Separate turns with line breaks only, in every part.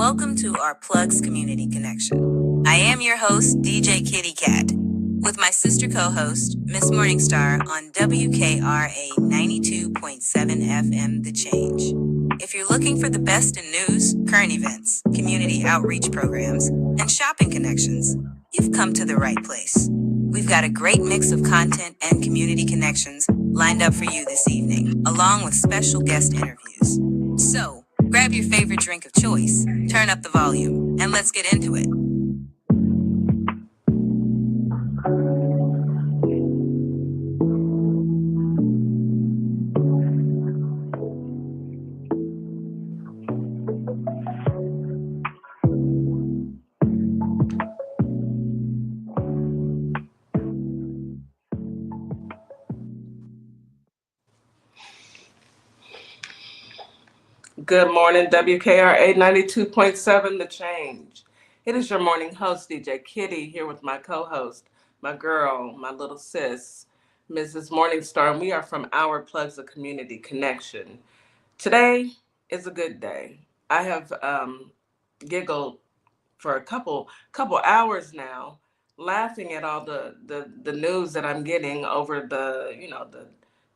welcome to our Plugs Community Connection. I am your host, DJ Kitty Cat, with my sister co-host, Miss Morningstar on WKRA 92.7 FM The Change. If you're looking for the best in news, current events, community outreach programs, and shopping connections, you've come to the right place. We've got a great mix of content and community connections lined up for you this evening, along with special guest interviews. So, grab your favorite drink of choice, turn up the volume, and let's get into it.
Good morning, WKRA 92.7 The Change. It is your morning host, DJ Kitty, here with my co-host, my girl, my little sis, Mrs. Morningstar, and we are from Our Plugs Community Connection. Today is a good day. I have giggled for a couple hours now, laughing at all the news that I'm getting over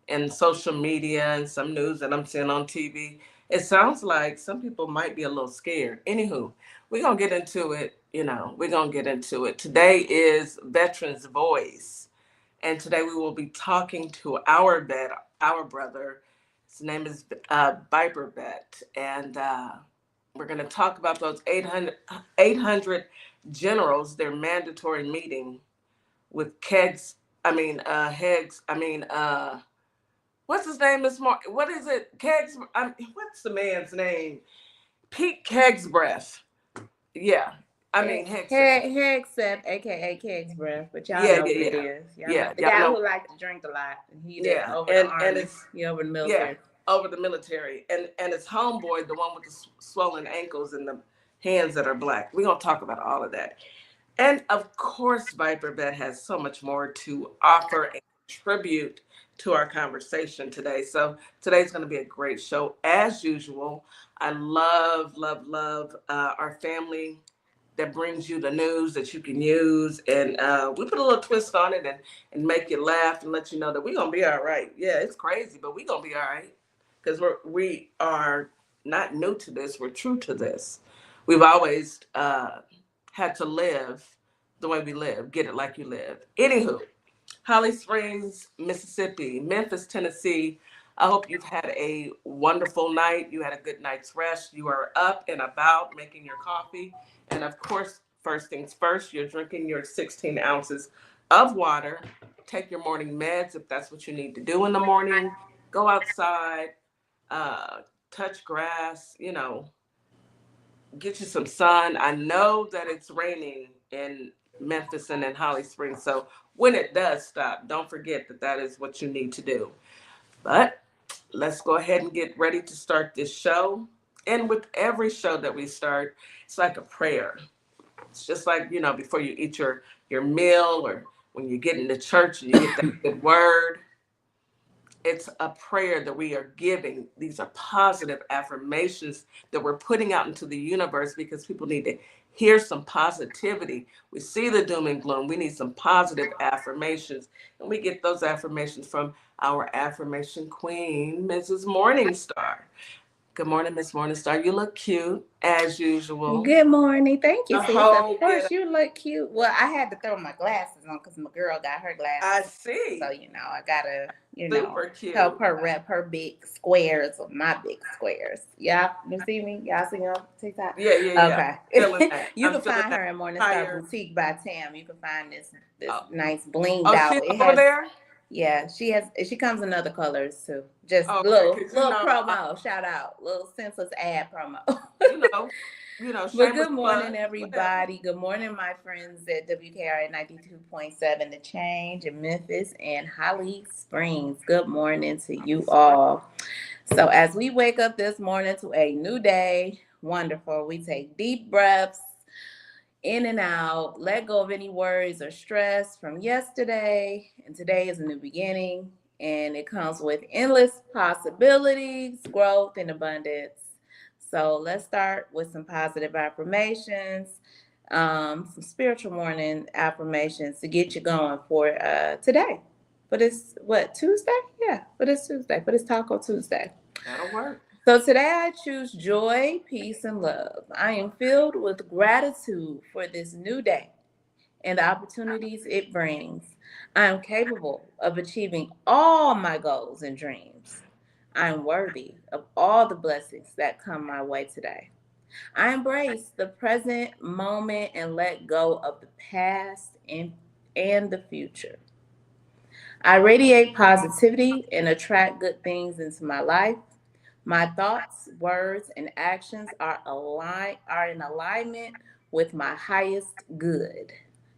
in social media and some news that I'm seeing on TV. It sounds like some people might be a little scared. Anywho, we're going to get into it. We're going to get into it. Today is Veterans Voice. And today we will be talking to our brother. His name is Viper Vet. And we're going to talk about those 800 generals, their mandatory meeting with Hegs. What's his name this morning? What is it? Kegs. What's the man's name? Pete Kegs Breath. Yeah.
Hegseth, aka Kegs Breath, but y'all know what it is. The guy who liked to drink a lot. Over the military.
Over the military. And his homeboy, the one with the swollen ankles and the hands that are black. We're going to talk about all of that. And of course, Viper Vet has so much more to offer and contribute to our conversation today. So today's going to be a great show as usual. I love our family that brings you the news that you can use, and we put a little twist on it and make you laugh and let you know that we're going to be all right. Yeah, it's crazy, but we're going to be all right because we are not new to this. We're true to this. We've always had to live the way we live, get it like you live. Anywho, Holly Springs, Mississippi, Memphis, Tennessee. I hope you've had a wonderful night. You had a good night's rest. You are up and about making your coffee. And of course, first things first, you're drinking your 16 ounces of water. Take your morning meds if that's what you need to do in the morning. Go outside, touch grass, get you some sun. I know that it's raining in Memphis and in Holly Springs. So when it does stop, don't forget that is what you need to do. But let's go ahead and get ready to start this show. And with every show that we start, it's like a prayer. It's just like, before you eat your meal or when you get into church and you get that good word. It's a prayer that we are giving. These are positive affirmations that we're putting out into the universe because people need to hear some positivity. We see the doom and gloom. We need some positive affirmations. And we get those affirmations from our affirmation queen, Mrs. Morningstar. Good morning, Miss Morningstar. You look cute, as usual.
Good morning. Thank you, sis. Of course, you look cute. Well, I had to throw my glasses on because my girl got her glasses.
I see.
So, I got to,
super cute.
Help her rep her big squares of my big squares. Yeah, you see me? Y'all see me on TikTok?
Yeah.
Okay. You can find her in Morningstar Boutique by Tam. You can find this nice blinged out.
She's over there?
Yeah, she comes in other colors too. Just little promo, shout out, little senseless ad promo.
But
good morning, everybody. Good morning, my friends at WKRA 92.7 The Change in Memphis and Holly Springs. Good morning to you all. So as we wake up this morning to a new day, wonderful. We take deep breaths in and out, let go of any worries or stress from yesterday. And today is a new beginning, and it comes with endless possibilities, growth, and abundance. So let's start with some positive affirmations, some spiritual morning affirmations to get you going for today. But it's what, Tuesday? Yeah, but it's Tuesday. But it's Taco Tuesday.
That'll work.
So today I choose joy, peace, and love. I am filled with gratitude for this new day and the opportunities it brings. I am capable of achieving all my goals and dreams. I am worthy of all the blessings that come my way today. I embrace the present moment and let go of the past and the future. I radiate positivity and attract good things into my life. My thoughts, words, and actions are in alignment with my highest good.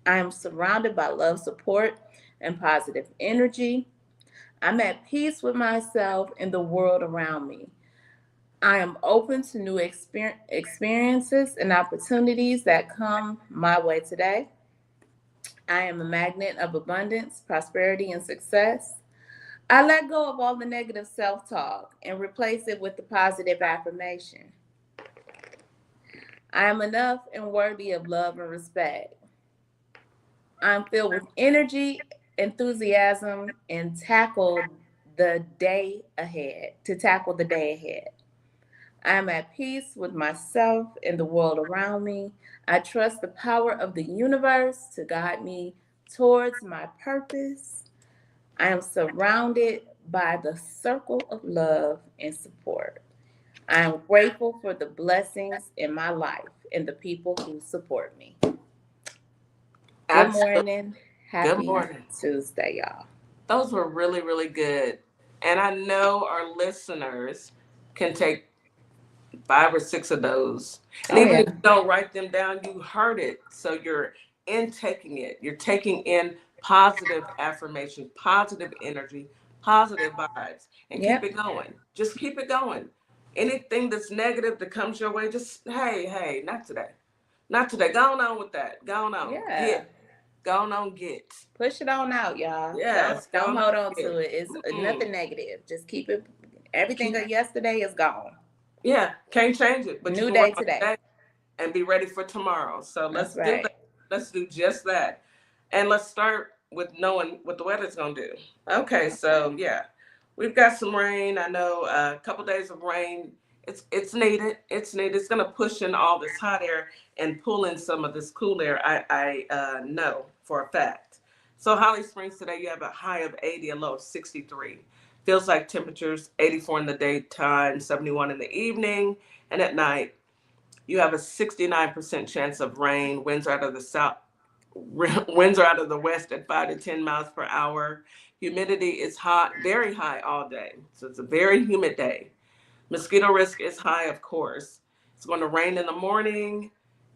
I am surrounded by love, support, and positive energy. I'm at peace with myself and the world around me. I am open to new experiences and opportunities that come my way today. I am a magnet of abundance, prosperity, and success. I let go of all the negative self talk and replace it with the positive affirmation. I am enough and worthy of love and respect. I'm filled with energy, enthusiasm, and tackle the day ahead. I am at peace with myself and the world around me. I trust the power of the universe to guide me towards my purpose. I am surrounded by the circle of love and support. I am grateful for the blessings in my life and the people who support me. Good
Absolutely.
morning.
Good
Happy
morning.
Tuesday, y'all.
Those were really, really good. And I know our listeners can take 5 or 6 of those. And
Oh,
even
yeah.
if you don't write them down, you heard it. So you're intaking it. You're taking in positive affirmation, positive energy, positive vibes, and keep
Yep.
it going. Just keep it going. Anything that's negative that comes your way, just, hey, not today. Not today. Go on with that. Go on.
Yeah.
Get. Go on, get.
Push it on out, y'all. Don't
Yes, go
don't
on,
hold on to
get.
it. It's
Mm-mm.
nothing negative. Just keep it. Everything
Keep,
of yesterday is gone.
yeah, can't change it, but you
New
can work
day
on
today.
today and be ready for tomorrow. So let's
That's
do that.
right.
Let's do just that. And let's start with knowing what the weather's going to do. Okay, so yeah, we've got some rain. I know a couple days of rain. It's needed. It's needed. It's going to push in all this hot air and pull in some of this cool air. I know for a fact. So Holly Springs today, you have a high of 80, a low of 63. Feels like temperatures 84 in the daytime, 71 in the evening, and at night you have a 69% chance of rain. Winds are out of the south. Winds are out of the west at 5 to 10 miles per hour. Humidity is hot, very high all day. So it's a very humid day. Mosquito risk is high, of course. It's going to rain in the morning,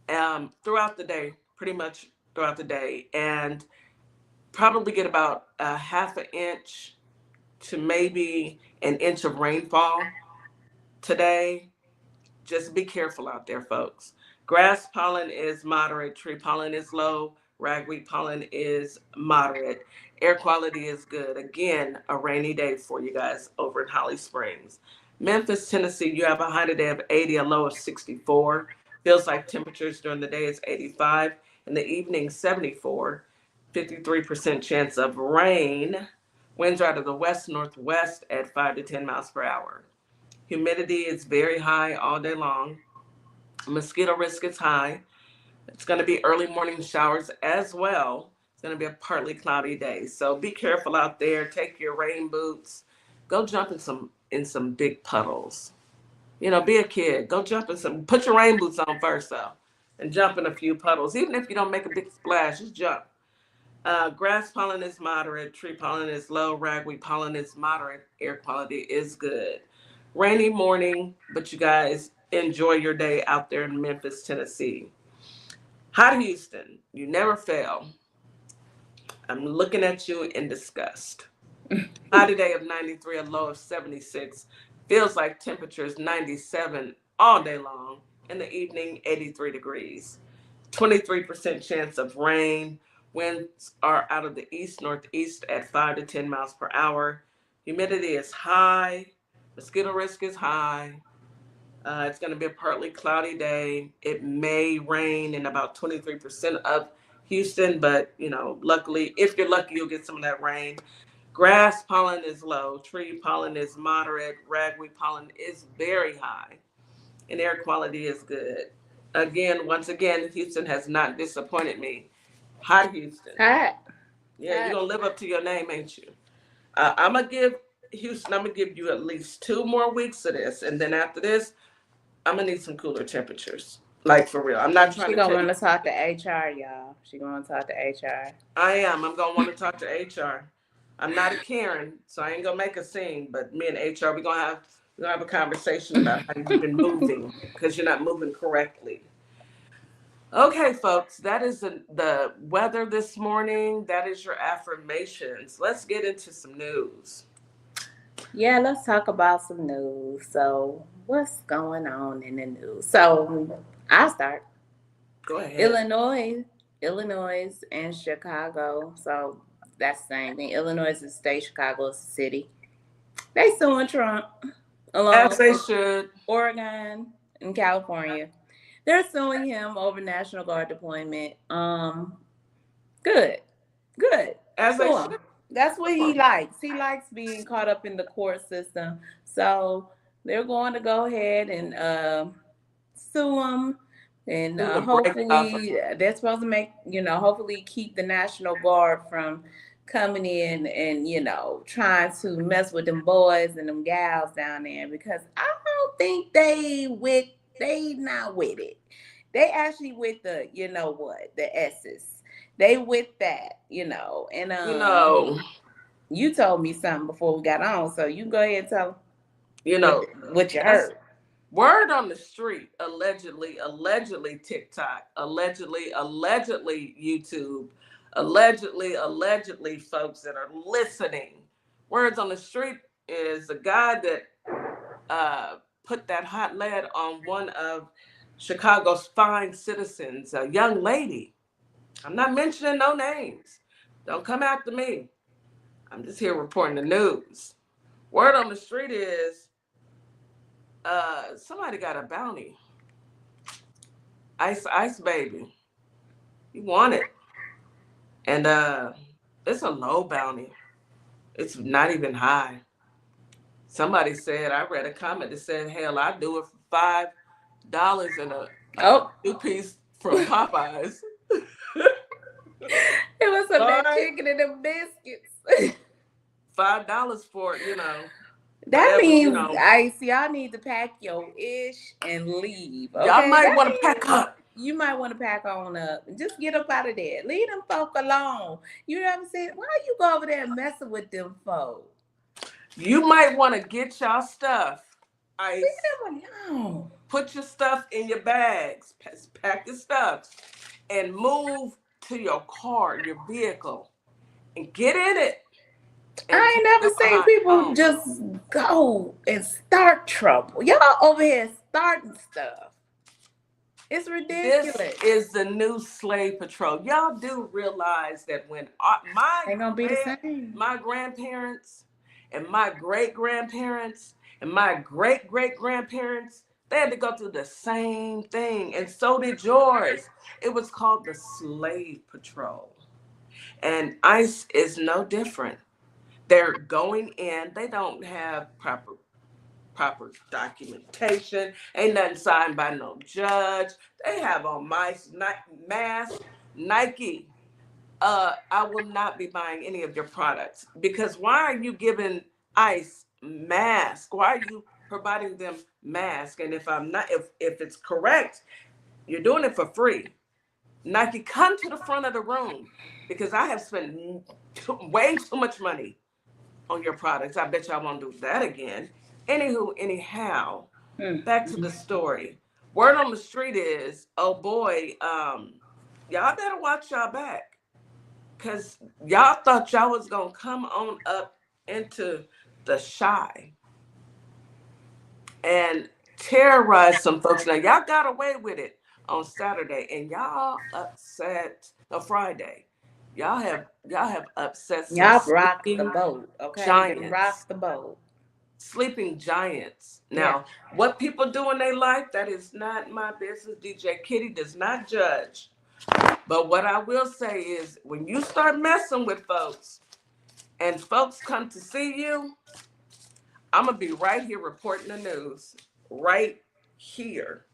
throughout the day, pretty much throughout the day, and probably get about a half an inch to maybe an inch of rainfall today. Just be careful out there, folks. Grass pollen is moderate, tree pollen is low, ragweed pollen is moderate. Air quality is good. Again, a rainy day for you guys over in Holly Springs. Memphis, Tennessee, you have a high today of 80, a low of 64. Feels like temperatures during the day is 85, in the evening 74. 53% chance of rain. Winds are out of the west northwest at 5 to 10 miles per hour. Humidity is very high all day long. Mosquito risk is high. It's going to be early morning showers as well. It's going to be a partly cloudy day. So be careful out there. Take your rain boots. Go jump in some big puddles. You know, be a kid. Go jump in some. Put your rain boots on first though, and jump in a few puddles. Even if you don't make a big splash, just jump. Grass pollen is moderate, tree pollen is low, ragweed pollen is moderate, air quality is good. Rainy morning, but you guys enjoy your day out there in Memphis, Tennessee. Hot Houston, you never fail. I'm looking at you in disgust. High today of 93, a low of 76. Feels like temperatures 97 all day long. In the evening, 83 degrees. 23% chance of rain. Winds are out of the east northeast at 5 to 10 miles per hour. Humidity is high. Mosquito risk is high. It's going to be a partly cloudy day. It may rain in about 23% of Houston, but luckily, if you're lucky, you'll get some of that rain. Grass pollen is low, tree pollen is moderate, ragweed pollen is very high, and air quality is good. Once again, Houston has not disappointed me. Hi, Houston.
Hot.
Yeah, you're going to live up to your name, ain't you? I'm going to give Houston, I'm going to give you at least 2 more weeks of this, and then after this, I'm gonna need some cooler temperatures. Like for real. I'm not trying
She
to
gonna
tell
want
you.
to talk to HR, y'all. She gonna talk to HR.
I am. I'm gonna want to talk to HR. I'm not a Karen, so I ain't gonna make a scene. But me and HR, we're gonna have a conversation about how you've been moving because you're not moving correctly. Okay, folks, that is the weather this morning. That is your affirmations. Let's get into some news.
Yeah, let's talk about some news. So, what's going on in the news? So, I'll start.
Go ahead.
Illinois, and Chicago. So that's the same thing. Illinois is a state, Chicago is a city. They suing Trump along
As they
with
should.
Oregon and California. They're suing him over National Guard deployment. Good.
As they
Sue him.
should.
That's what he likes. He likes being caught up in the court system. So they're going to go ahead and sue him. And
Do the
hopefully they're supposed to hopefully keep the National Guard from coming in and, trying to mess with them boys and them gals down there, because I don't think they not with it. They actually with the, the S's. They with that, and
you know,
you told me something before we got on, so you can go ahead and tell
you know,
what you heard.
Word on the street, allegedly TikTok, allegedly YouTube, allegedly folks that are listening. Words on the street is a guy that put that hot lead on one of Chicago's fine citizens, a young lady. I'm not mentioning no names. Don't come after me. I'm just here reporting the news. Word on the street is somebody got a bounty. Ice baby. He won it. And it's a low bounty. It's not even high. Somebody said, I read a comment that said, hell, I'd do it for $5 and a 2-piece from Popeyes.
It was some that chicken and them biscuits.
$5 for it,
That
whatever,
means Ice, y'all need to pack your ish and leave. Okay?
Y'all might want to pack up.
You might want to pack on up. Just get up out of there. Leave them folk alone. You know what I'm saying? Why you go over there messing with them folk?
You might want to get y'all stuff. Ice.
Leave them alone.
Put your stuff in your bags. Pack your stuff. And move to your car, your vehicle. And get in it.
I ain't never seen people just go and start trouble. Y'all over here starting stuff. It's ridiculous.
This is the new slave patrol. Y'all do realize that when my grandparents and my great-grandparents and my great-great-grandparents, they had to go through the same thing, and so did yours. It was called the slave patrol. And ICE is no different. They're going in. They don't have proper documentation. Ain't nothing signed by no judge. They have on mask, Nike. I will not be buying any of your products, because why are you giving ICE masks? Why are you providing them masks? And if it's correct, you're doing it for free. Nike, come to the front of the room, because I have spent way too much money on your products. I bet y'all won't do that again. Anyhow, back to the story. Word on the street is, oh boy, y'all better watch y'all back, because y'all thought y'all was gonna come on up into the shy and terrorize some folks. Now y'all got away with it on Saturday, and y'all upset Friday. Y'all have upset some
y'all rocked the boat, okay?
giants.
Rock the boat.
sleeping giants. Now, what people do in their life, that is not my business. DJ Kitty does not judge. But what I will say is when you start messing with folks and folks come to see you, I'm going to be right here reporting the news, right here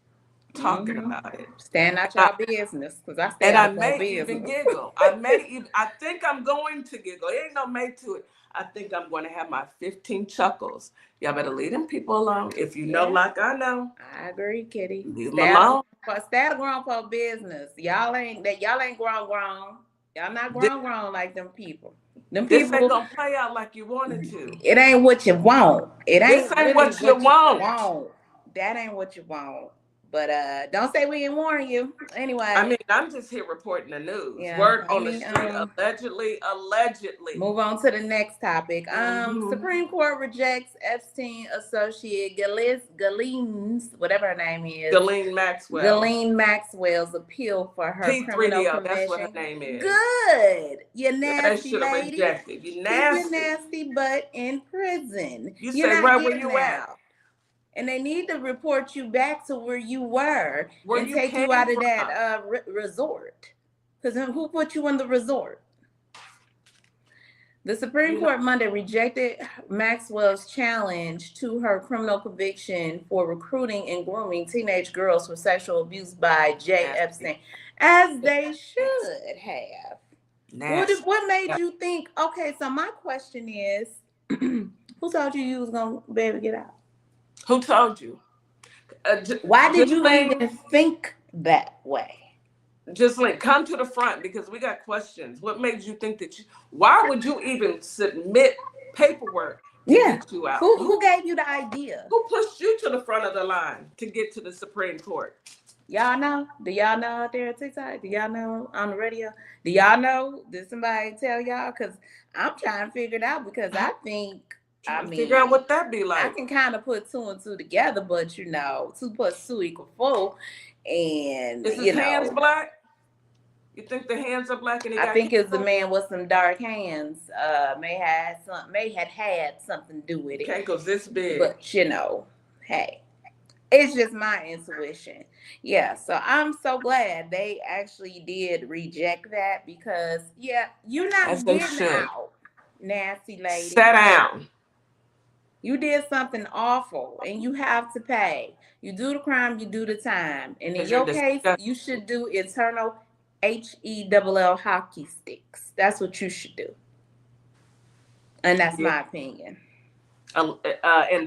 talking about it.
Stand out y'all business, because I stay
And I
out of
may even
business.
giggle. I think I'm going to giggle. It ain't no make to it. I think I'm going to have my 15 chuckles. Y'all better leave them people alone. If you know like I know.
I agree, Kitty.
Leave them alone.
Stay out of grown folk business. Y'all ain't grown. Y'all not grown like them people.
This ain't gonna play out like you wanted to.
It ain't what you want.
This ain't what you want.
That ain't what you want. But don't say we didn't warn you. Anyway.
I mean, I'm just here reporting the news. Word on the street, allegedly.
Move on to the next topic. Supreme Court rejects Epstein associate Ghislaine's, whatever her name is. Ghislaine Maxwell's appeal for her criminal conviction.
That's what her name is.
Good. You nasty lady.
Rejected. You nasty.
Keep your nasty butt in prison.
You say right where you at.
And they need to report you back to where you were and take you out of that resort. Because who put you in the resort? The Supreme Court Monday rejected Maxwell's challenge to her criminal conviction for recruiting and grooming teenage girls for sexual abuse by Jay Epstein, as they should have. What made you think? Okay, so my question is, who told you was going to be able to get out?
Who told you?
Why did you even think that way?
Ghislaine, come to the front because we got questions. What made you think that why would you even submit paperwork to get you out?
Who gave you the idea?
Who pushed you to the front of the line to get to the Supreme Court?
Y'all know? Do y'all know out there at TikTok? Do y'all know on the radio? Do y'all know? Did somebody tell y'all? Because I'm trying to figure it out because I think
figure out what that be like.
I can kind of put 2 and 2 together, but 2 + 2 = 4. And
is his hands black? You think the hands are black? And
I think it's the man with some dark hands. May have had something to do with it.
Okay, because this big.
But hey, it's just my intuition. Yeah, so I'm so glad they actually did reject that because you're not getting out, nasty lady.
Sit down.
You did something awful and you have to pay. You do the crime, you do the time. And in your case, you should do eternal HELL hockey sticks. That's what you should do. And that's my opinion.
And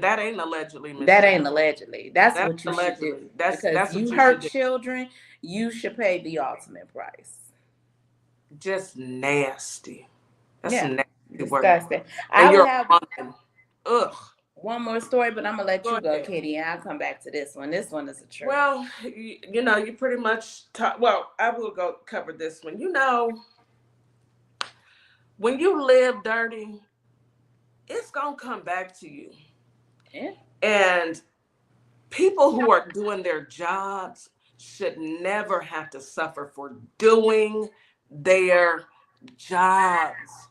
that ain't allegedly.
That ain't allegedly. That's what you should do. Because you hurt children, you should pay the ultimate price.
Just nasty. That's nasty
disgusting. One more story, but I'm gonna let you go, Kitty, and I'll come back to this one. This one is a truth.
Well, you pretty much I will go cover this one. When you live dirty, it's gonna come back to you.
Yeah.
And people who are doing their jobs should never have to suffer for doing their jobs.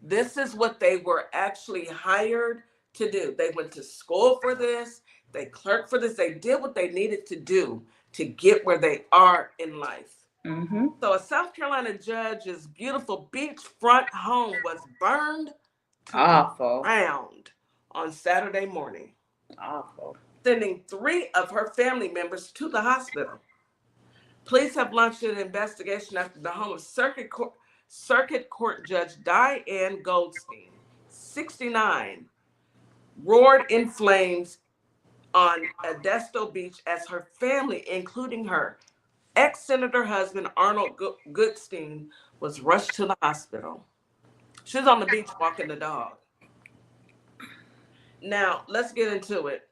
This is what they were actually hired to do. They went to school for this. They clerked for this. They did what they needed to do to get where they are in life.
Mm-hmm.
So a South Carolina judge's beautiful beachfront home was burned to the ground on Saturday morning.
Awful.
Sending 3 of her family members to the hospital. Police have launched an investigation after the home of Circuit Court Judge Diane Goldstein, 69, roared in flames on Edisto Beach as her family, including her ex-senator husband Arnold Goodstein, was rushed to the hospital. She was on the beach walking the dog. Now, let's get into it.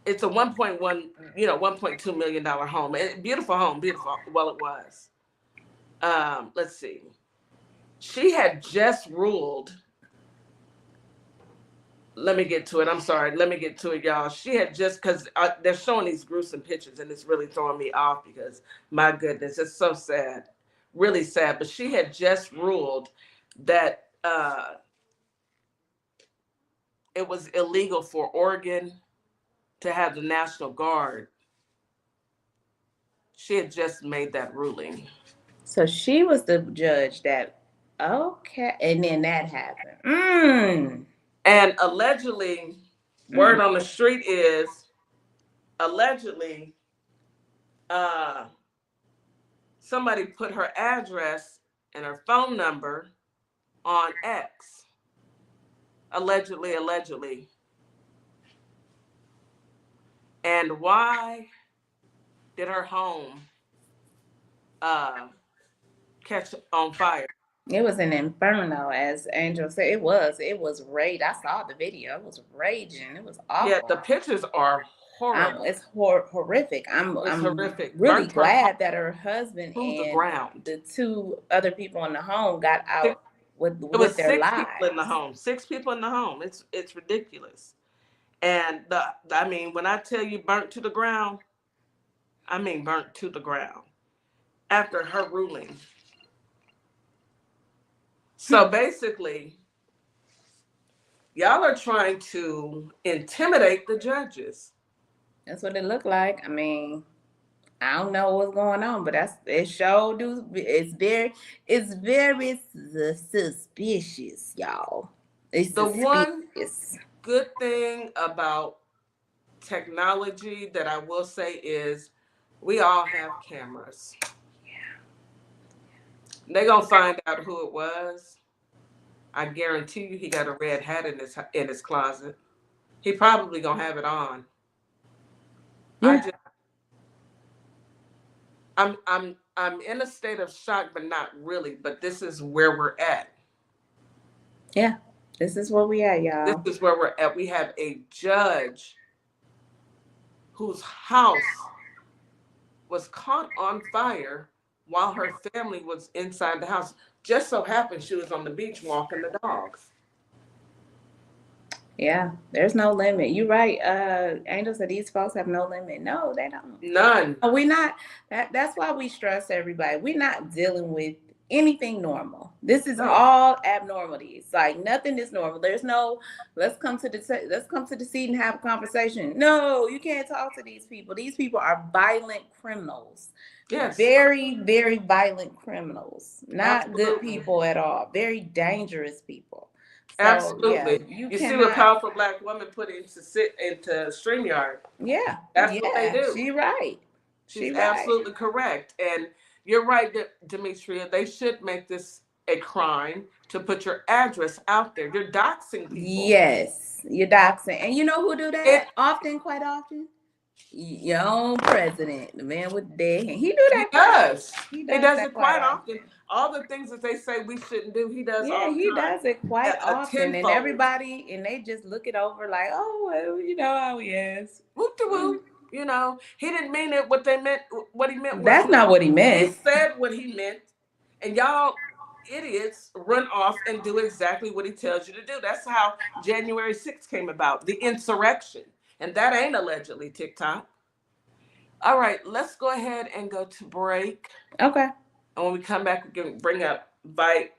It's a $1.2 million home. Beautiful home, beautiful. Well, it was. Let's see. She had just ruled. Let me get to it. I'm sorry. Let me get to it, y'all. She had just, because they're showing these gruesome pictures and it's really throwing me off because, my goodness, it's so sad. Really sad. But she had just ruled that it was illegal for Oregon to have the National Guard. She had just made that ruling.
So she was the judge that, okay, and then that happened.
And allegedly, word on the street is, allegedly, somebody put her address and her phone number on X. Allegedly. And why did her home catch on fire?
It was an inferno, as Angel said. It was rage. I saw the video. It was raging. It was awful.
Yeah, the pictures are horrible.
It's horrific. I'm
horrific.
really glad that her husband and
the
2 other people in the home got out with their lives.
6 people in the home. 6 people in the home. It's ridiculous. And when I tell you burnt to the ground, I mean burnt to the ground after her ruling. So basically, y'all are trying to intimidate the judges.
That's what it looked like. I mean, I don't know what's going on, but it's very suspicious, y'all. It's
the
suspicious.
One good thing about technology that I will say is we all have cameras. They're gonna find out who it was. I guarantee you he got a red hat in his closet. He probably gonna have it on.
Yeah.
I'm in a state of shock, but not really. But this is where we're at.
Yeah, this is where we at, y'all.
This is where we're at. We have a judge whose house was caught on fire while her family was inside the house. Just so happened she was on the beach walking the dogs.
Yeah, there's no limit. You're right. Angel said these folks have no limit. No, they don't.
None.
We not. That's why we stress everybody. We're not dealing with anything normal. This is all abnormalities. Like nothing is normal. There's no. Let's come to the seat and have a conversation. No, you can't talk to these people. These people are violent criminals.
Yes.
Very, very violent criminals. Not good people at all. Very dangerous people. So,
absolutely.
Yeah,
you see what powerful Black woman put into StreamYard.
Yeah.
That's what they do.
She's right.
She's absolutely correct. And you're right, Demetria. They should make this a crime to put your address out there. You're doxing people.
Yes, you're doxing. And you know who do that quite often? Your own president, the man with the dead hand. He do that.
He does it quite often. All the things that they say we shouldn't do, he does.
Yeah, he does it quite often, and everybody, and they just look it over like, oh, well, you know how he is.
Whoop de whoop. You know, he didn't mean it. What he meant.
That's not what he meant.
He said what he meant, and y'all idiots run off and do exactly what he tells you to do. That's how January 6th came about, the insurrection. And that ain't allegedly TikTok. All right, let's go ahead and go to break.
Okay.
And when we come back, we can bring up Vipe.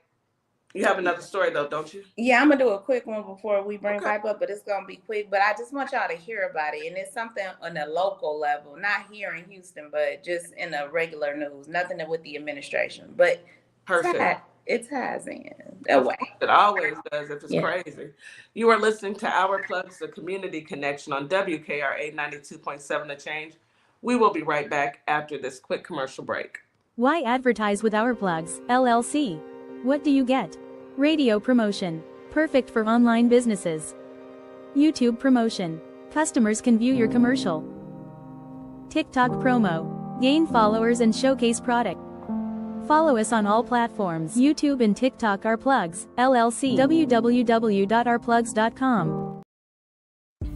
You have another story, though, don't you?
Yeah, I'm going to do a quick one before we bring Vipe up, but it's going to be quick. But I just want y'all to hear about it. And it's something on a local level, not here in Houston, but just in the regular news. Nothing with the administration. But
perfect.
It ties in that way.
It always does if it's crazy. You are listening to Our Plugs, the community connection on WKRA 92.7 The Change. We will be right back after this quick commercial break.
Why advertise with Our Plugs, LLC? What do you get? Radio promotion. Perfect for online businesses. YouTube promotion. Customers can view your commercial. TikTok promo. Gain followers and showcase product. Follow us on all platforms, YouTube and TikTok. Our Plugs, LLC, www.ourplugs.com.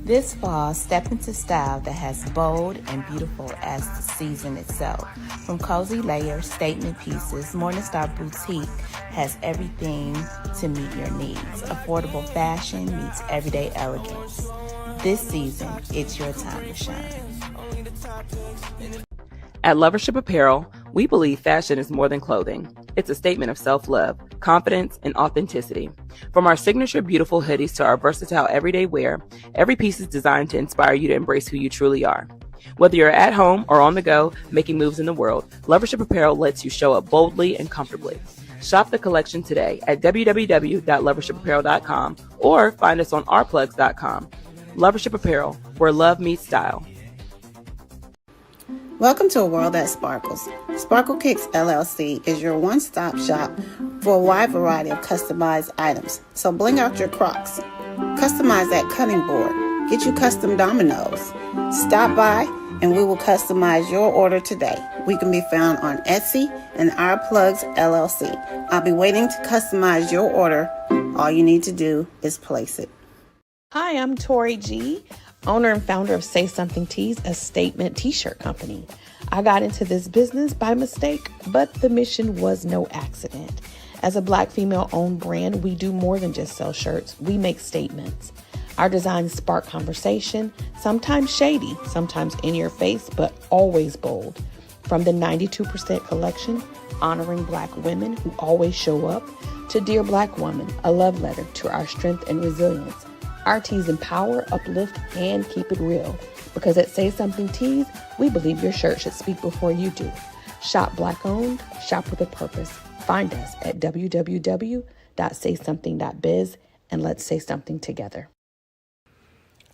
This fall, step into style that has bold and beautiful as the season itself. From cozy layers, statement pieces, Morningstar Boutique has everything to meet your needs. Affordable fashion meets everyday elegance. This season, it's your time to shine.
At Lovership Apparel, We believe fashion is more than clothing. It's a statement of self-love, confidence, and authenticity. From our signature beautiful hoodies to our versatile everyday wear, every piece is designed to inspire you to embrace who you truly are. Whether you're at home or on the go, making moves in the world, Lovership Apparel lets you show up boldly and comfortably. Shop the collection today at www.lovershipapparel.com or find us on ourplugs.com. Lovership Apparel, where love meets style.
Welcome to a world that sparkles. Sparkle Kicks LLC is your one-stop shop for a wide variety of customized items. So bling out your Crocs, customize that cutting board, get you custom dominoes. Stop by and we will customize your order today. We can be found on Etsy and Our Plugs LLC. I'll be waiting to customize your order. All you need to do is place it.
Hi, I'm Tori G., owner and founder of Say Something Tees, a statement t-shirt company. I got into this business by mistake, but the mission was no accident. As a Black female-owned brand, we do more than just sell shirts. We make statements. Our designs spark conversation, sometimes shady, sometimes in your face, but always bold. From the 92% collection, honoring Black women who always show up, to Dear Black Woman, a love letter to our strength and resilience. Our tees empower, uplift, and keep it real. Because at Say Something Tees, we believe your shirt should speak before you do. Shop Black owned, shop with a purpose. Find us at www.saysomething.biz and let's say something together.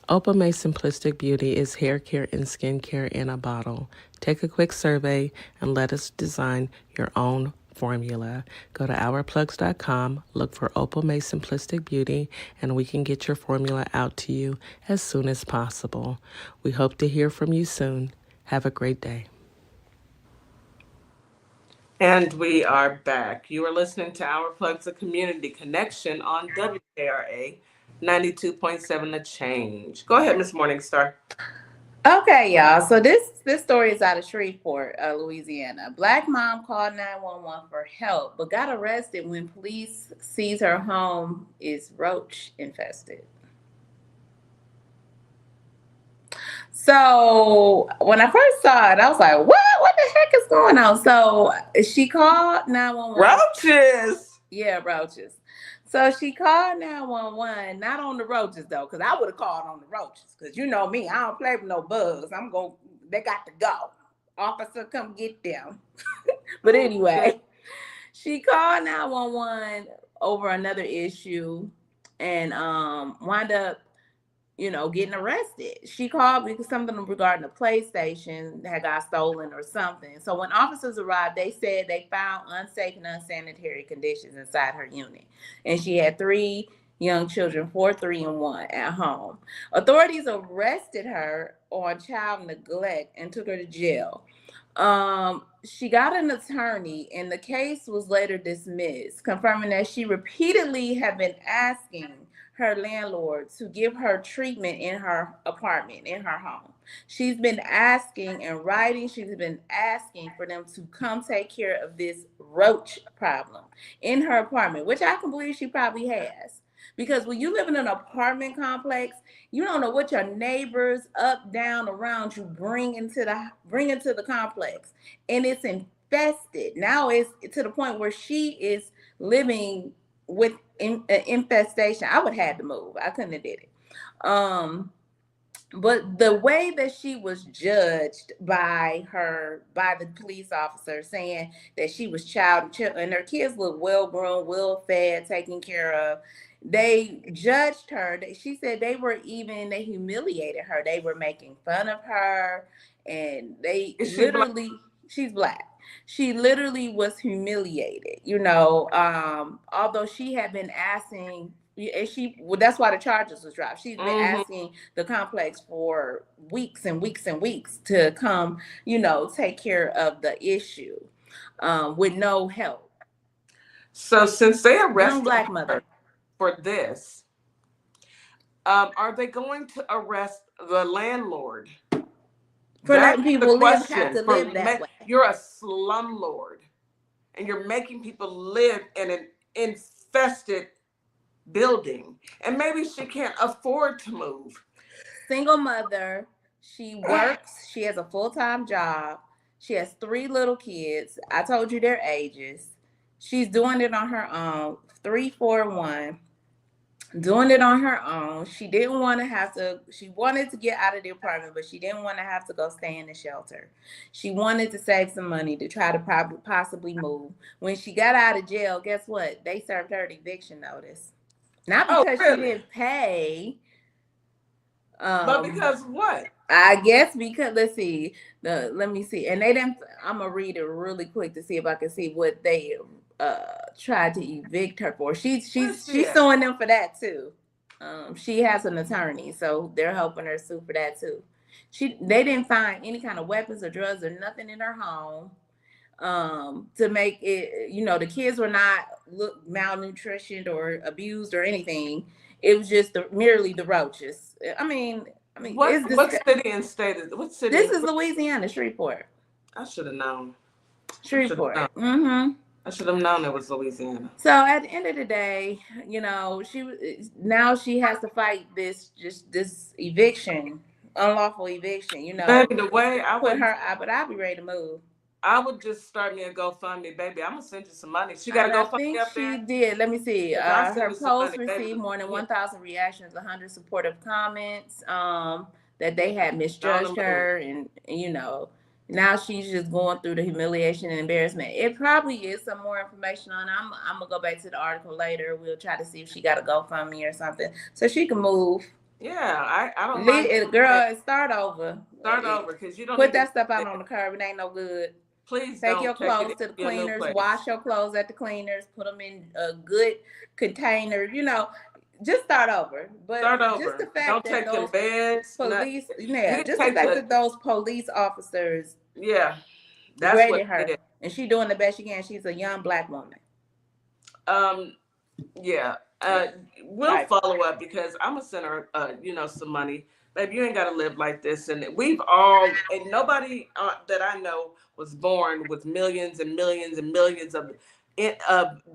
Opalme Simplistic Beauty is hair care and skincare in a bottle. Take a quick survey and let us design your own formula. Go to ourplugs.com, look for Opalme Simplistic Beauty, and we can get your formula out to you as soon as possible. We hope to hear from you soon. Have a great day.
And we are back. You are listening to Our Plugs, a community connection on WKRA 92.7 The Change. Go ahead, Miss Morningstar.
Okay, y'all. So this story is out of Shreveport, Louisiana. Black mom called 911 for help, but got arrested when police sees her home is roach infested. So when I first saw it, I was like, what? What the heck is going on? So she called 911.
Roaches!
Yeah, roaches. So she called 911, not on the roaches though, because I would have called on the roaches. Because you know me, I don't play with no bugs. They got to go. Officer, come get them. But anyway, she called 911 over another issue and wound up, getting arrested. She called because something regarding a PlayStation had got stolen or something. So when officers arrived, they said they found unsafe and unsanitary conditions inside her unit. And she had 3 young children, 4, 3, and 1 at home. Authorities arrested her on child neglect and took her to jail. She got an attorney and the case was later dismissed, confirming that she repeatedly had been asking her landlord to give her treatment in her apartment, in her home. She's been asking and writing, she's been asking for them to come take care of this roach problem in her apartment, which I can believe she probably has. Because when you live in an apartment complex, you don't know what your neighbors up, down, around you bring into the complex. And it's infested. Now it's to the point where she is living with infestation. I would have had to move. I couldn't have did it. But the way that she was judged by the police officer, saying that she was child and her kids look well grown, well fed, taken care of. They judged her. She said they humiliated her. They were making fun of her, and she's Black. She literally was humiliated, although she had been asking, and that's why the charges was dropped. She's been asking the complex for weeks and weeks and weeks to come, take care of the issue, with no help.
So since they arrested
young Black mother
for this, are they going to arrest the landlord?
For letting people have to live that way.
You're a slumlord, and you're making people live in an infested building, and maybe she can't afford to move.
Single mother, she works, she has a full-time job. She has 3 little kids. I told you their ages. She's doing it on her own. 3, 4, 1. Doing it on her own. She didn't want to have to, she wanted to get out of the apartment, but she didn't want to have to go stay in the shelter. She wanted to save some money to try to possibly move. When she got out of jail, guess what? They served her an eviction notice. Not because she didn't pay.
But because what?
I guess because let me see. And they didn't, I'm gonna read it really quick to see if I can see what they tried to evict her for. She's suing them for that too. She has an attorney, so they're helping her sue for that too. They didn't find any kind of weapons or drugs or nothing in her home to make it, the kids were not malnutritioned or abused or anything. It was just merely the roaches. I mean,
what city and state is what city?
This is Louisiana, Shreveport.
I should have known.
Shreveport.
I should have known it was Louisiana.
So at the end of the day, she has to fight this eviction, unlawful eviction.
Baby, the way I
put her out, but I'll be ready to move.
I would just start me a GoFundMe, baby. I'm gonna send you some money. She got to go.
I think she did. Let me see. Her post received more than 1,000 reactions, 100 supportive comments. That they had misjudged her, and now she's just going through the humiliation and embarrassment. It probably is some more information on it. I'm gonna go back to the article later. We'll try to see if she got a GoFundMe or something so she can move.
Yeah, I don't mind
it, girl. Start over.
Start over because you don't
put that stuff out on the curb. It ain't no good.
Please
take your clothes to the cleaners. Wash your clothes at the cleaners. Put them in a good container. Just start over. But just the fact
don't take them beds.
Police, just the fact that those police officers,
that's
rated her, and she doing the best she can. She's a young Black woman.
We'll follow up because I'm gonna send her, some money. Baby, you ain't gotta live like this. And and nobody that I know was born with millions and millions and millions of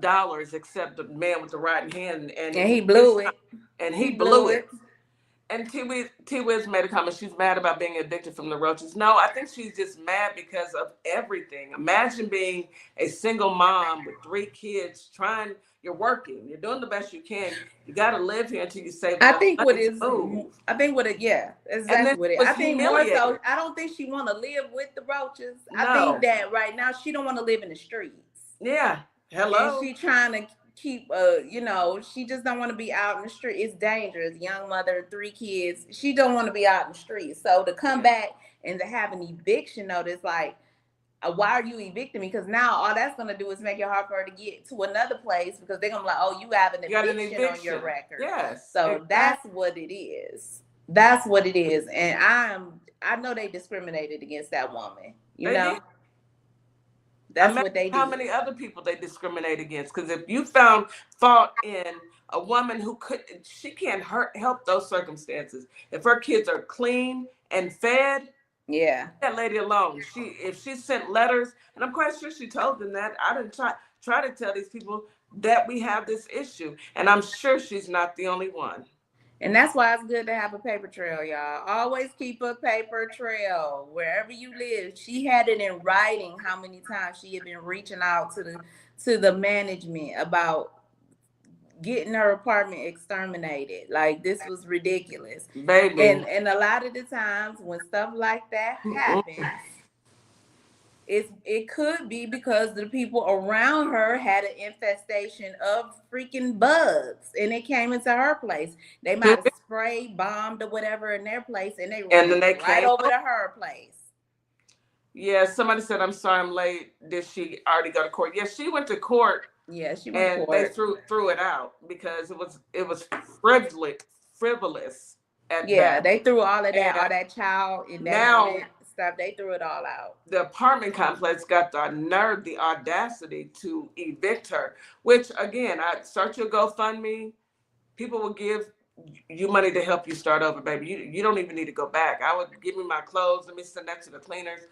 dollars except the man with the right hand. And
he blew it.
And he blew it. And T-Wiz made a comment. She's mad about being addicted from the roaches. No, I think she's just mad because of everything. Imagine being a single mom with 3 kids you're working. You're doing the best you can. You got to live here until you save enough money to move.
Exactly what it. I think more so, I don't think she want to live with the roaches. No. I think that right now she don't want to live in the streets.
Yeah. Hello.
And she trying to keep, she just don't want to be out in the street. It's dangerous. Young mother, 3 kids. She don't want to be out in the street. So to come back and to have an eviction notice, like, why are you evicting me? Because now all that's going to do is make it hard for her to get to another place because they're going to be like, oh, you have an eviction on your record.
Yes.
So exactly. That's what it is. That's what it is. And I know they discriminated against that woman. That's what they do.
How many other people they discriminate against? Because if you found fault in a woman she can't help those circumstances. If her kids are clean and fed, that lady alone. If she sent letters, and I'm quite sure she told them that. I didn't try to tell these people that we have this issue, and I'm sure she's not the only one.
And that's why it's good to have a paper trail, y'all. Always keep a paper trail wherever you live. She had it in writing how many times she had been reaching out to the management about getting her apartment exterminated. Like, this was ridiculous.
Baby.
And a lot of the times when stuff like that happens, it could be because the people around her had an infestation of freaking bugs and it came into her place. They might have sprayed, bombed, or whatever in their place, and they ran right over to her place.
Yeah, somebody said, I'm sorry I'm late. Did she already go to court? Yeah, she went to court.
Yeah, she went to court.
And they threw it out because it was frivolous.
They threw all of that, all that child endangerment stuff. They threw it all out.
The apartment complex got the nerve, the audacity to evict her. Which again, I start your GoFundMe. People will give you money to help you start over, baby. You don't even need to go back. I would give me my clothes. Let me send that to the cleaners.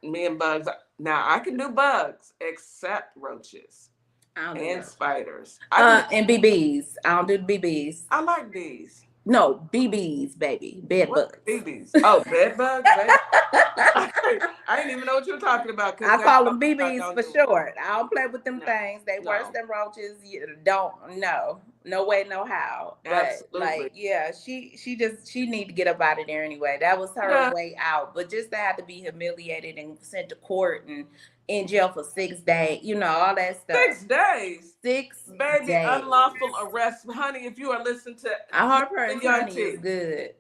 Me and bugs. Now I can do bugs except roaches and spiders.
And BBs. I don't do BBs.
I like bees.
No, BBs, baby. Bed bugs.
BBs. Oh, bed bugs, baby. I didn't even know what you were talking about.
I call them BBs
don't
for
do it.
short. I don't play with them
No,
things. They
no.
worse than roaches. You don't no way, no how. But
Absolutely.
like, yeah, she need to get up out of there anyway. That was her way out. But just to have to be humiliated and sent to court and in jail for 6 days, you know, all that stuff.
6 days.
6
Baby,
days.
unlawful arrest. Honey, if you are listening to
I heard her honey is good.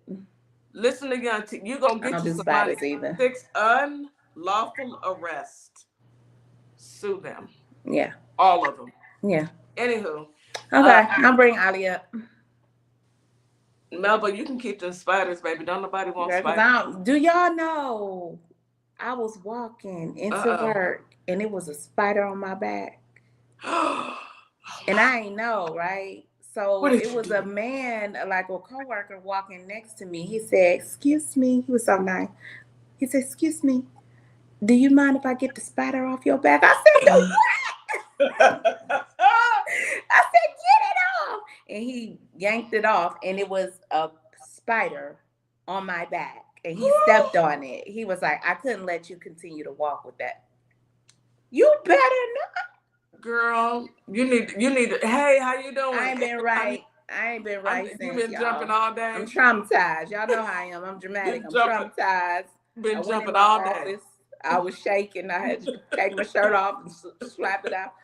Listen to Young T. You're going to get you some money.
Either.
6 unlawful arrest. Sue them.
Yeah.
All of them.
Yeah.
Anywho.
Okay, I'll bring Ali up.
Melba, you can keep them spiders, baby. Don't nobody want spiders.
Do y'all know I was walking into work and it was a spider on my back? And I ain't know, right? So it was a man, like a coworker walking next to me. He said, "Excuse me." He was so nice. He said, "Excuse me, do you mind if I get the spider off your back?" I said, "What?" I said, "Get it off." And he yanked it off, and it was a spider on my back. And he stepped on it. He was like, "I couldn't let you continue to walk with that." You better not.
Girl, you need to, hey, how you doing?
I ain't been right since,
you've been
y'all.
jumping all day.
I'm traumatized. Y'all know how I am. I'm dramatic. I'm traumatized.
Been jumping all day.
I was shaking. I had to take my shirt off and slap it out.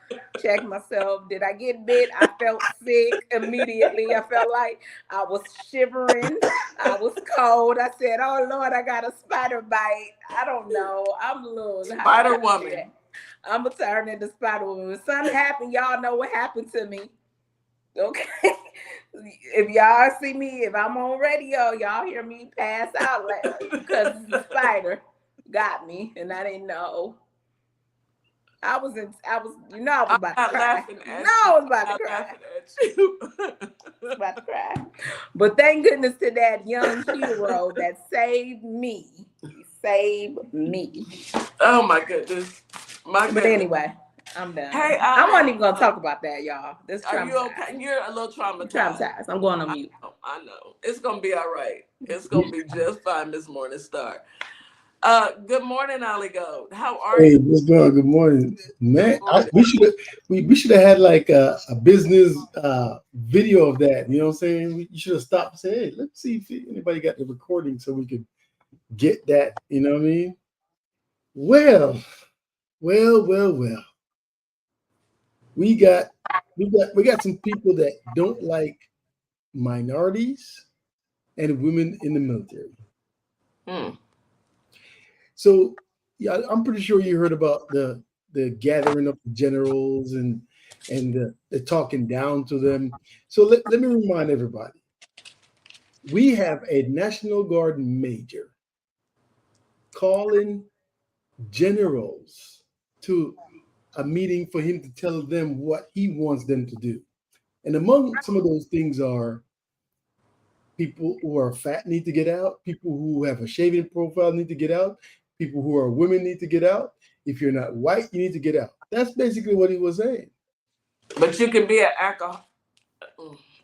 Check myself. Did I get bit? I felt sick immediately. I felt like I was shivering. I was cold. I said, "Oh Lord, I got a spider bite." I don't know. I'm a little
Spider woman.
I'm gonna turn into Spider Woman. When something happened, y'all know what happened to me. Okay. If y'all see me, if I'm on radio, y'all hear me pass out because the spider got me and I didn't know. I was about to cry. I was about to cry. But thank goodness to that young hero that saved me. He saved me.
Oh my goodness.
But anyway, I'm done.
Hey,
I wasn't even gonna talk about that, y'all.
Are you okay? You're a little traumatized.
I'm going on mute.
I know. It's gonna be all right. It's gonna be just fine this morning, Star. Good morning, Ali Gold. How are you?
Hey, what's going on? Good morning, man. We should have had like a business video of that. You know what I'm saying? You should have stopped and said, "Hey, let's see if anybody got the recording so we could get that." You know what I mean? Well. We got some people that don't like minorities and women in the military. So yeah, I'm pretty sure you heard about the gathering of the generals and the talking down to them. So let me remind everybody. We have a National Guard major calling generals to a meeting for him to tell them what he wants them to do. And among some of those things are people who are fat need to get out, people who have a shaving profile need to get out, people who are women need to get out. If you're not white, you need to get out. That's basically what he was saying.
But you can be an alcoholic.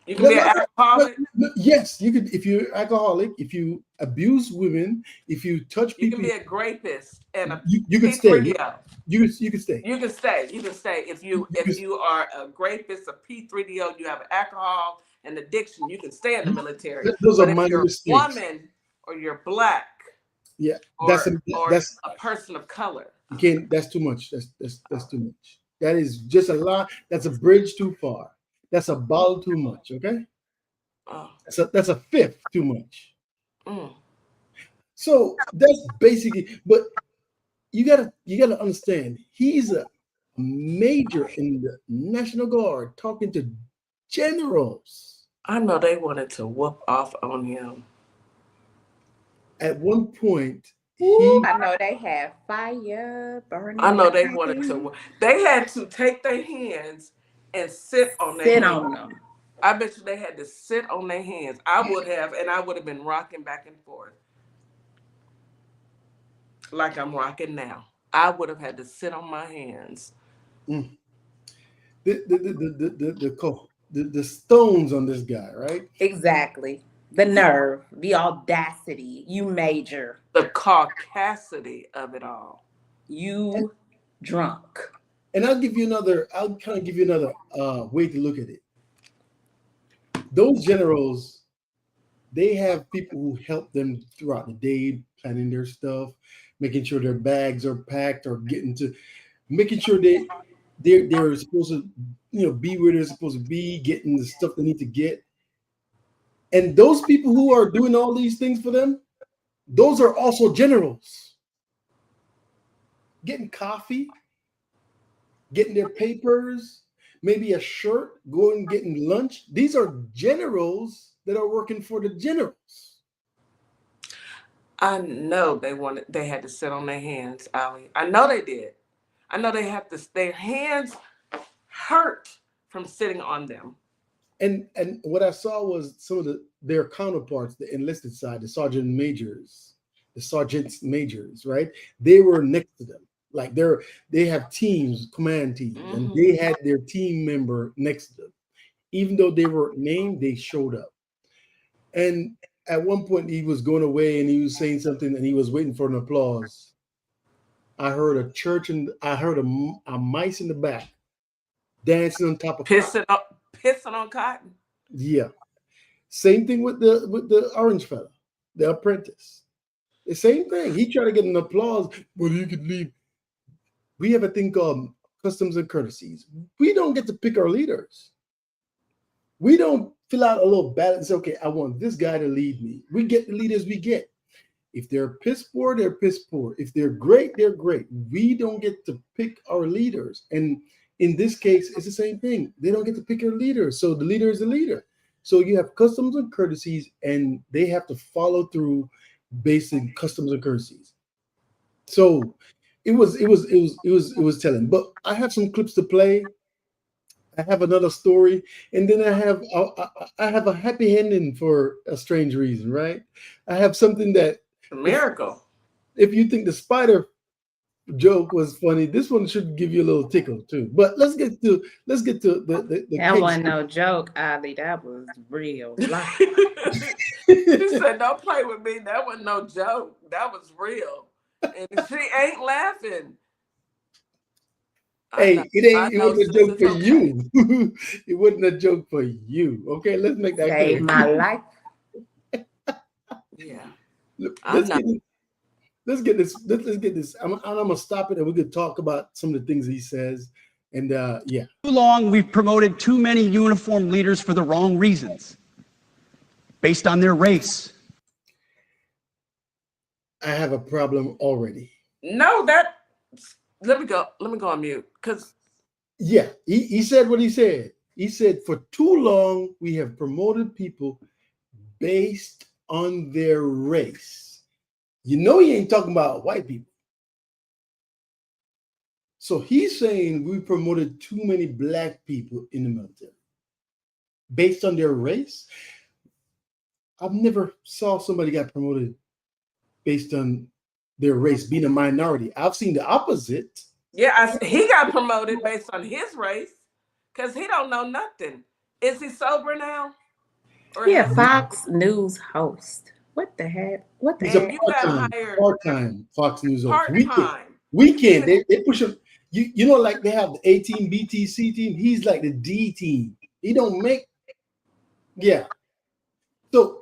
You can be an alcoholic.
Yes, you could. If you're alcoholic, if you abuse women, if you touch people,
you can be a rapist and
you can stay. You can stay.
You can stay. You can stay if you are a rapist, a P3DO, you have alcohol and addiction. You can stay in the military.
Those
but
are minor mistakes.
You're a woman or you're black.
Yeah,
that's a person of color.
Again, that's too much. That's too much. That is just a lot. That's a bridge too far. That's a bottle too much. Okay. That's a fifth too much. So that's basically. But you gotta understand. He's a major in the National Guard talking to generals.
I know they wanted to whoop off on him.
At one point,
I know they had fire burning.
I know they wanted to. They had to take their hands and sit on them. I bet you they had to sit on their hands. I would have, and I would have been rocking back and forth like I'm rocking now. I would have had to sit on my hands.
The stones on this guy, right?
Exactly. The nerve, the audacity, you major,
The caucasity of it all.
you drunk.
And I'll kind of give you another way to look at it. Those generals, they have people who help them throughout the day, planning their stuff, making sure their bags are packed, or making sure they're supposed to, be where they're supposed to be, getting the stuff they need to get. And those people who are doing all these things for them, those are also generals. Getting coffee, getting their papers, maybe a shirt, going getting lunch. These are generals that are working for the generals.
I know they had to sit on their hands, Ali. I know they did. I know their hands hurt from sitting on them.
And what I saw was some of their counterparts, the enlisted side, the sergeants majors, right? They were next to them. Like they have teams, command teams, and they had their team member next to them. Even though they weren't named, they showed up. And at one point he was going away and he was saying something and he was waiting for an applause. I heard a church and I heard a mice in the back dancing on top of
pissing on cotton.
Yeah. Same thing with the orange fella, the apprentice. The same thing. He tried to get an applause, but he could leave. We have a thing called customs and courtesies. We don't get to pick our leaders. We don't fill out a little ballot and say, okay, I want this guy to lead me. We get the leaders we get. If they're piss poor, they're piss poor. If they're great, they're great. We don't get to pick our leaders. And in this case, it's the same thing. They don't get to pick their leader. So the leader is the leader. So you have customs and courtesies, and they have to follow through basic customs and courtesies. So it was telling. But I have some clips to play. I have another story, and then I have a happy ending for a strange reason, right? I have something that
a miracle.
If you think the spider joke was funny, this one should give you a little tickle too. But let's get to the
that wasn't no joke, Ali. That was real life.
She said, "Don't play with me. That wasn't no joke. That was real." And she ain't laughing.
Hey, it wasn't a joke for you. It wasn't a joke for you. Okay, let's make that clear.
Save my life.
Yeah.
Let's get this. I'm gonna stop it, and we could talk about some of the things he says. And yeah.
Too long we've promoted too many uniformed leaders for the wrong reasons, based on their race.
I have a problem already.
No, let me go on mute. Because
yeah, he said what he said. He said for too long we have promoted people based on their race. You know he ain't talking about white people. So he's saying we promoted too many black people in the military based on their race. I've never saw somebody got promoted based on their race, being a minority. I've seen the opposite.
Yeah, he got promoted based on his race because he don't know nothing. Is he sober now?
Or yeah, Fox News host. What the heck? What the heck?
Part-time Fox News host.
Part-time.
Weekend. They push him. You know, like they have the A team, B team, C team. He's like the D team. He don't make. Yeah. So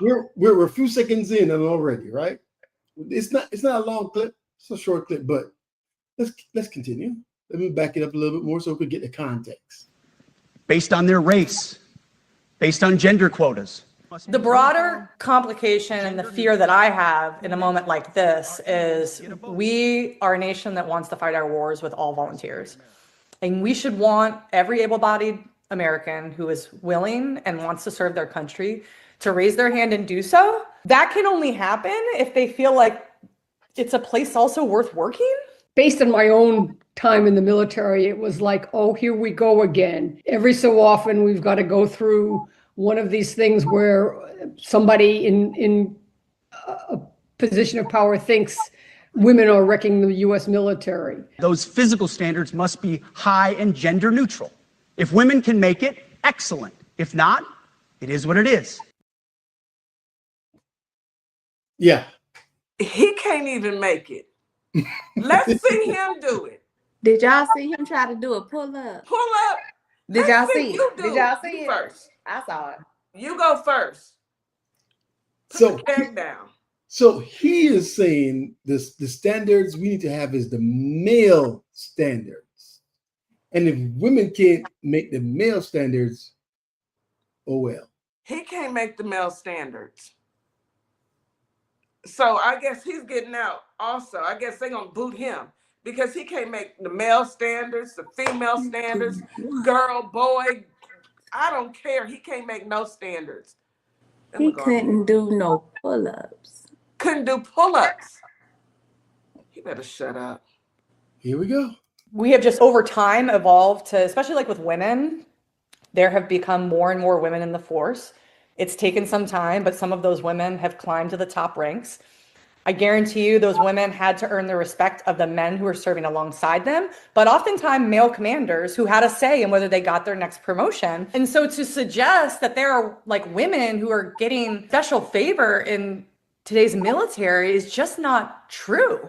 we're a few seconds in and already, right? It's not a long clip. It's a short clip, but let's continue. Let me back it up a little bit more so we could get the context.
Based on their race, based on gender quotas.
The broader complication and the fear that I have in a moment like this is we are a nation that wants to fight our wars with all volunteers. And we should want every able-bodied American who is willing and wants to serve their country to raise their hand and do so. That can only happen if they feel like it's a place also worth working.
Based on my own time in the military, it was like, oh, here we go again. Every so often, we've got to go through one of these things where somebody in a position of power thinks women are wrecking the U.S. military.
Those physical standards must be high and gender neutral. If women can make it, excellent. If not, it is what it is.
Yeah.
He can't even make it. Let's see him do it.
Did y'all see him try to do a pull up?
Pull up.
Did
Let's
y'all
see
see
you
it?
do
Did y'all
it.
see
You
it?
first.
I saw it.
You go first. Put
So
the keg down.
So he is saying this: the standards we need to have is the male standards, and if women can't make the male standards, oh well.
He can't make the male standards. So I guess he's getting out also. I guess they're gonna boot him because he can't make the male standards, the female standards, girl, boy. I don't care. He can't make no standards.
He couldn't do no pull-ups.
Couldn't do pull-ups. He better shut up.
Here we go.
We have just over time evolved to, especially like with women, there have become more and more women in the force. It's taken some time, but some of those women have climbed to the top ranks. I guarantee you those women had to earn the respect of the men who were serving alongside them, but oftentimes male commanders who had a say in whether they got their next promotion. And so to suggest that there are like women who are getting special favor in today's military is just not true.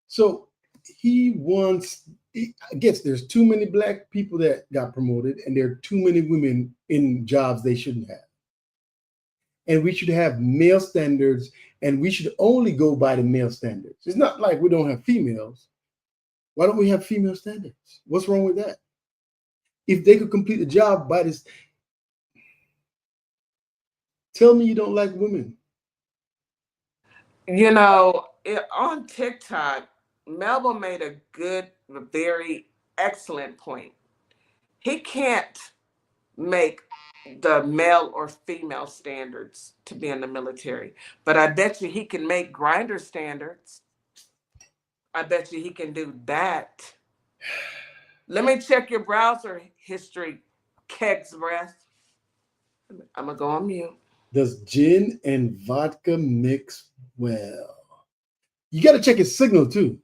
So he wants, I guess there's too many black people that got promoted, and there are too many women in jobs they shouldn't have. And we should have male standards, and we should only go by the male standards. It's not like we don't have females. Why don't we have female standards? What's wrong with that? If they could complete the job by this, tell me you don't like women.
You know, on TikTok, Melville made a good, very excellent point. He can't make the male or female standards to be in the military, but I bet you he can make grinder standards. I bet you he can do that. Let me check your browser history, Keg's breath. I'm gonna go on mute.
Does gin and vodka mix well? You got to check his signal too.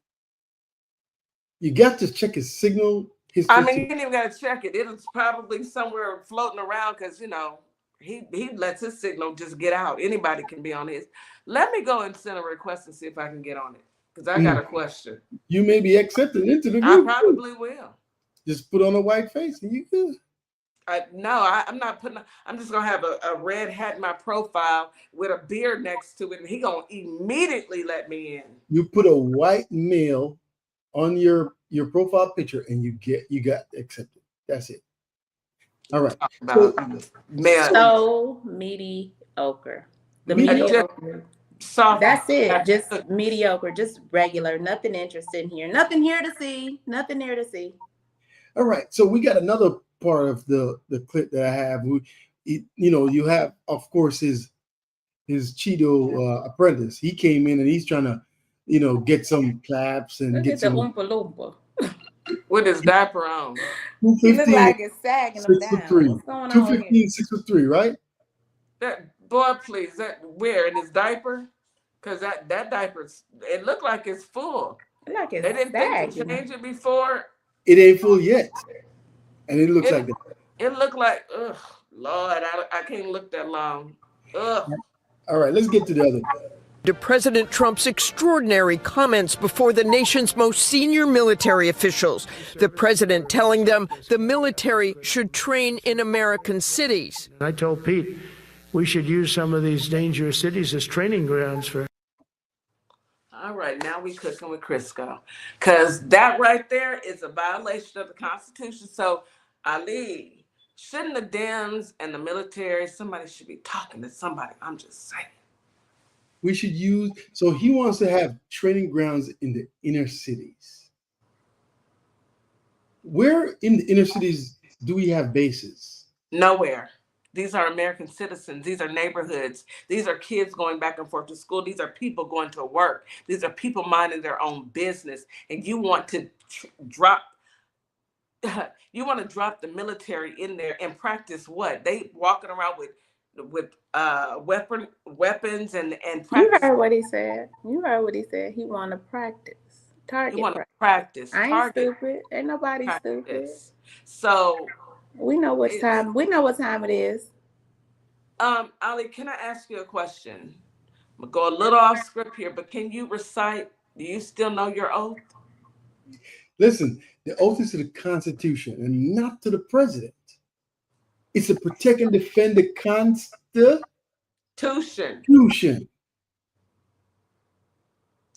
You got to check his signal history.
I mean, you ain't even got to check it. It's probably somewhere floating around because, you know, he lets his signal just get out. Anybody can be on his. Let me go and send a request and see if I can get on it because I got a question.
You may be accepted into the
I
group.
probably will.
Just put on a white face and you good.
I'm not putting. I'm just gonna have a red hat in my profile with a beard next to it, and he gonna immediately let me in.
You put a white male on your profile picture, and you got accepted. That's it. All right.
So mediocre. The mediocre.
Soft.
That's it. Just mediocre. Just regular. Nothing interesting here. Nothing here to see. Nothing here to see.
All right. So we got another part of the clip that I have. You have, of course, his Cheeto apprentice. He came in and he's trying to, get some claps and
Look
get
at
some
the Oompa Loompa.
With his diaper on.
He look like it's sagging him down. What's going on
215, 6'3", right?
That boy, please. That where in his diaper? Because that diaper, it looked like it's full.
Like it's
they didn't think to change it before.
It ain't full yet, and it looks like that.
It looked like, ugh, Lord, I can't look that long. Ugh.
All right, let's get to the other.
To President Trump's extraordinary comments before the nation's most senior military officials. The president telling them the military should train in American cities.
I told Pete we should use some of these dangerous cities as training grounds for.
All right, now we cooking with Crisco. Because that right there is a violation of the Constitution. So, Ali, shouldn't the Dems and the military, somebody should be talking to somebody. I'm just saying.
We should use, so he wants to have training grounds in the inner cities. Where in the inner cities do we have bases?
Nowhere. These are American citizens. These are neighborhoods. These are kids going back and forth to school. These are people going to work. These are people minding their own business. And you want to drop the military in there and practice what? They walking around with weapons and practice.
You heard what he said. He want to practice. Target.
You want to practice.
I ain't stupid. Ain't nobody stupid.
So
we know what time. We know what time it is.
Ali, can I ask you a question? I'm gonna go a little off script here, but can you recite? Do you still know your oath?
Listen, the oath is to the Constitution and not to the president. It's to protect and defend the Constitution.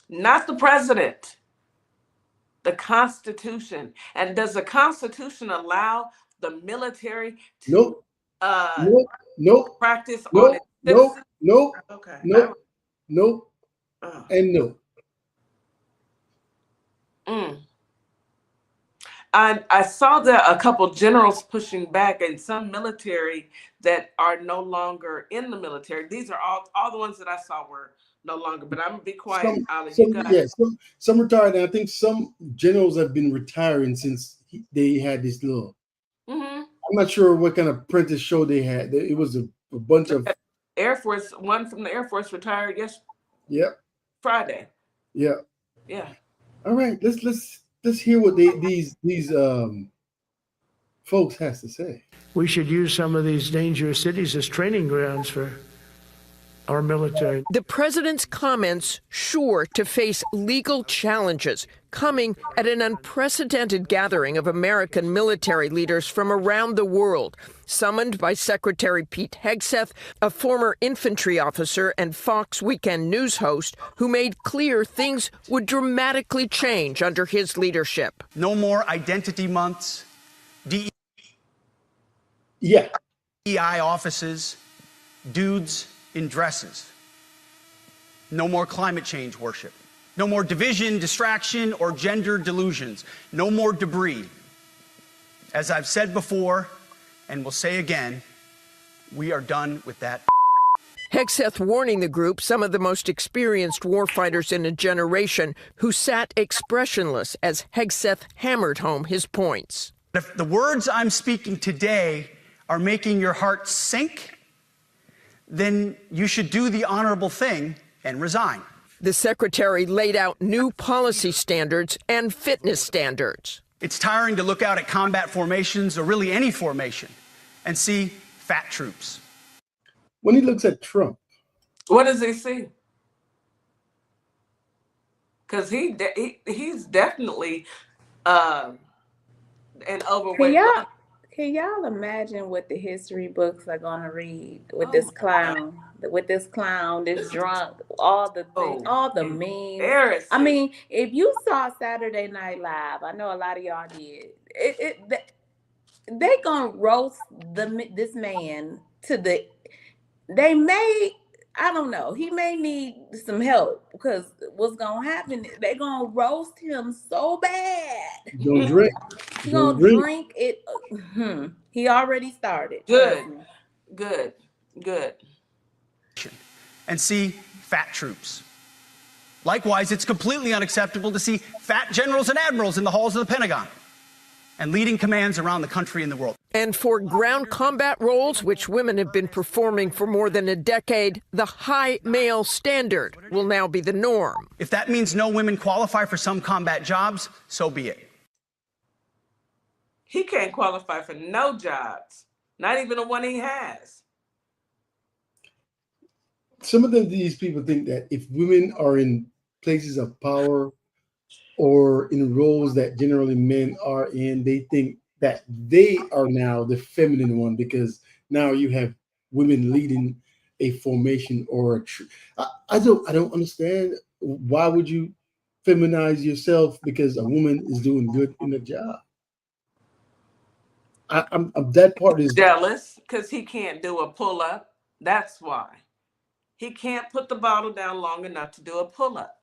Not the president. The Constitution. And does the Constitution allow the military to practice on its citizens? Okay.
Nope. And no.
I saw that a couple generals pushing back, and some military that are no longer in the military. These are all the ones that I saw were no longer. But I'm gonna be quiet, Ali.
Some retired. And I think some generals have been retiring since they had this little. I'm not sure what kind of apprentice show they had. It was a bunch of
Air Force. One from the Air Force retired Friday.
Yeah. All right, let's hear what these folks has to say.
We should use some of these dangerous cities as training grounds for our military.
The president's comments sure to face legal challenges, coming at an unprecedented gathering of American military leaders from around the world, summoned by Secretary Pete Hegseth, a former infantry officer and Fox Weekend News host who made clear things would dramatically change under his leadership.
No more identity months, DEI offices, dudes in dresses. No more climate change worship. No more division, distraction, or gender delusions. No more debris. As I've said before, and will say again, we are done with that.
Hegseth warning the group, some of the most experienced warfighters in a generation, who sat expressionless as Hegseth hammered home his points.
If the words I'm speaking today are making your heart sink, then you should do the honorable thing and resign.
The secretary laid out new policy standards and fitness standards.
It's tiring to look out at combat formations, or really any formation, and see fat troops.
When he looks at Trump,
what does he see? Because he's definitely an overweight.
Can y'all imagine what the history books are gonna read with this clown, this drunk, all the things, all the memes? I mean, if you saw Saturday Night Live, I know a lot of y'all did. They gonna roast this man to the. They may, I don't know. He may need some help, because what's gonna happen? They gonna roast him so bad.
Don't drink.
He gonna drink it. He already started.
Good.
And see fat troops. Likewise, it's completely unacceptable to see fat generals and admirals in the halls of the Pentagon and leading commands around the country and the world.
And for ground combat roles, which women have been performing for more than a decade, the high male standard will now be the norm.
If that means no women qualify for some combat jobs, so be it.
He can't qualify for no jobs, not even the one he has.
Some of these people think that if women are in places of power or in roles that generally men are in, they think that they are now the feminine one, because now you have women leading a formation or I don't understand. Why would you feminize yourself because a woman is doing good in a job? I'm that part is
jealous because he can't do a pull-up. That's why. He can't put the bottle down long enough to do a pull-up.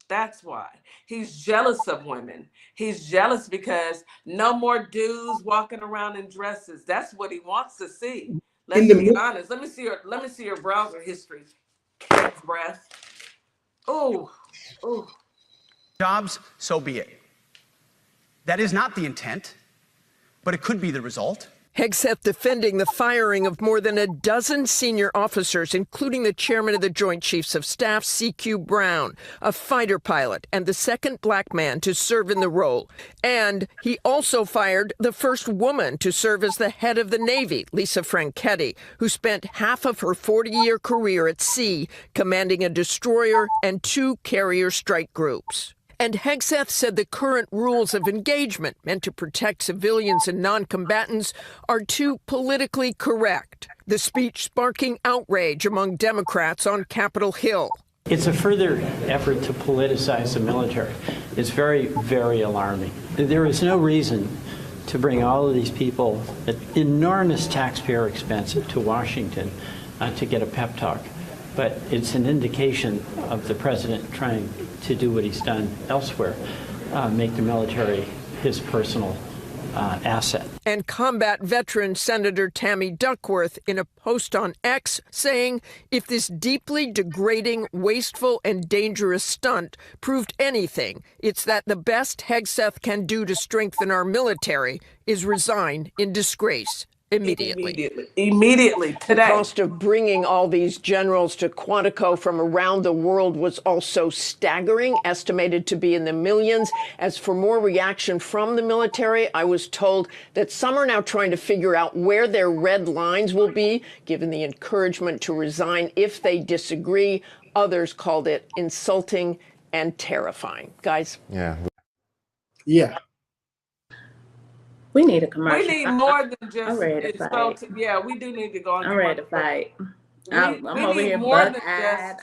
That's why. He's jealous of women. He's jealous because no more dudes walking around in dresses. That's what he wants to see. Let's be honest. Let me see your browser history. Cat's breath. Oh.
Jobs, so be it. That is not the intent, but it could be the result.
Hegseth defending the firing of more than a dozen senior officers, including the chairman of the Joint Chiefs of Staff, C.Q. Brown, a fighter pilot, and the second black man to serve in the role. And he also fired the first woman to serve as the head of the Navy, Lisa Franchetti, who spent half of her 40-year career at sea commanding a destroyer and 2 carrier strike groups. And Hegseth said the current rules of engagement meant to protect civilians and non-combatants are too politically correct. The speech sparking outrage among Democrats on Capitol Hill.
It's a further effort to politicize the military. It's very, very alarming. There is no reason to bring all of these people at enormous taxpayer expense to Washington to get a pep talk. But it's an indication of the president trying to do what he's done elsewhere, make the military his personal asset.
And combat veteran Senator Tammy Duckworth in a post on X saying, if this deeply degrading, wasteful, and dangerous stunt proved anything, it's that the best Hegseth can do to strengthen our military is resign in disgrace. Immediately today. The cost of bringing all these generals to Quantico from around the world was also staggering, estimated to be in the millions. As for more reaction from the military, I was told that some are now trying to figure out where their red lines will be, given the encouragement to resign if they disagree. Others called it insulting and terrifying. Guys?
Yeah.
We need a commercial.
We need more than just.
I'm ready to fight.
Yeah, we do need to go on.
I'm ready to fight. I'm over here bug-eyed.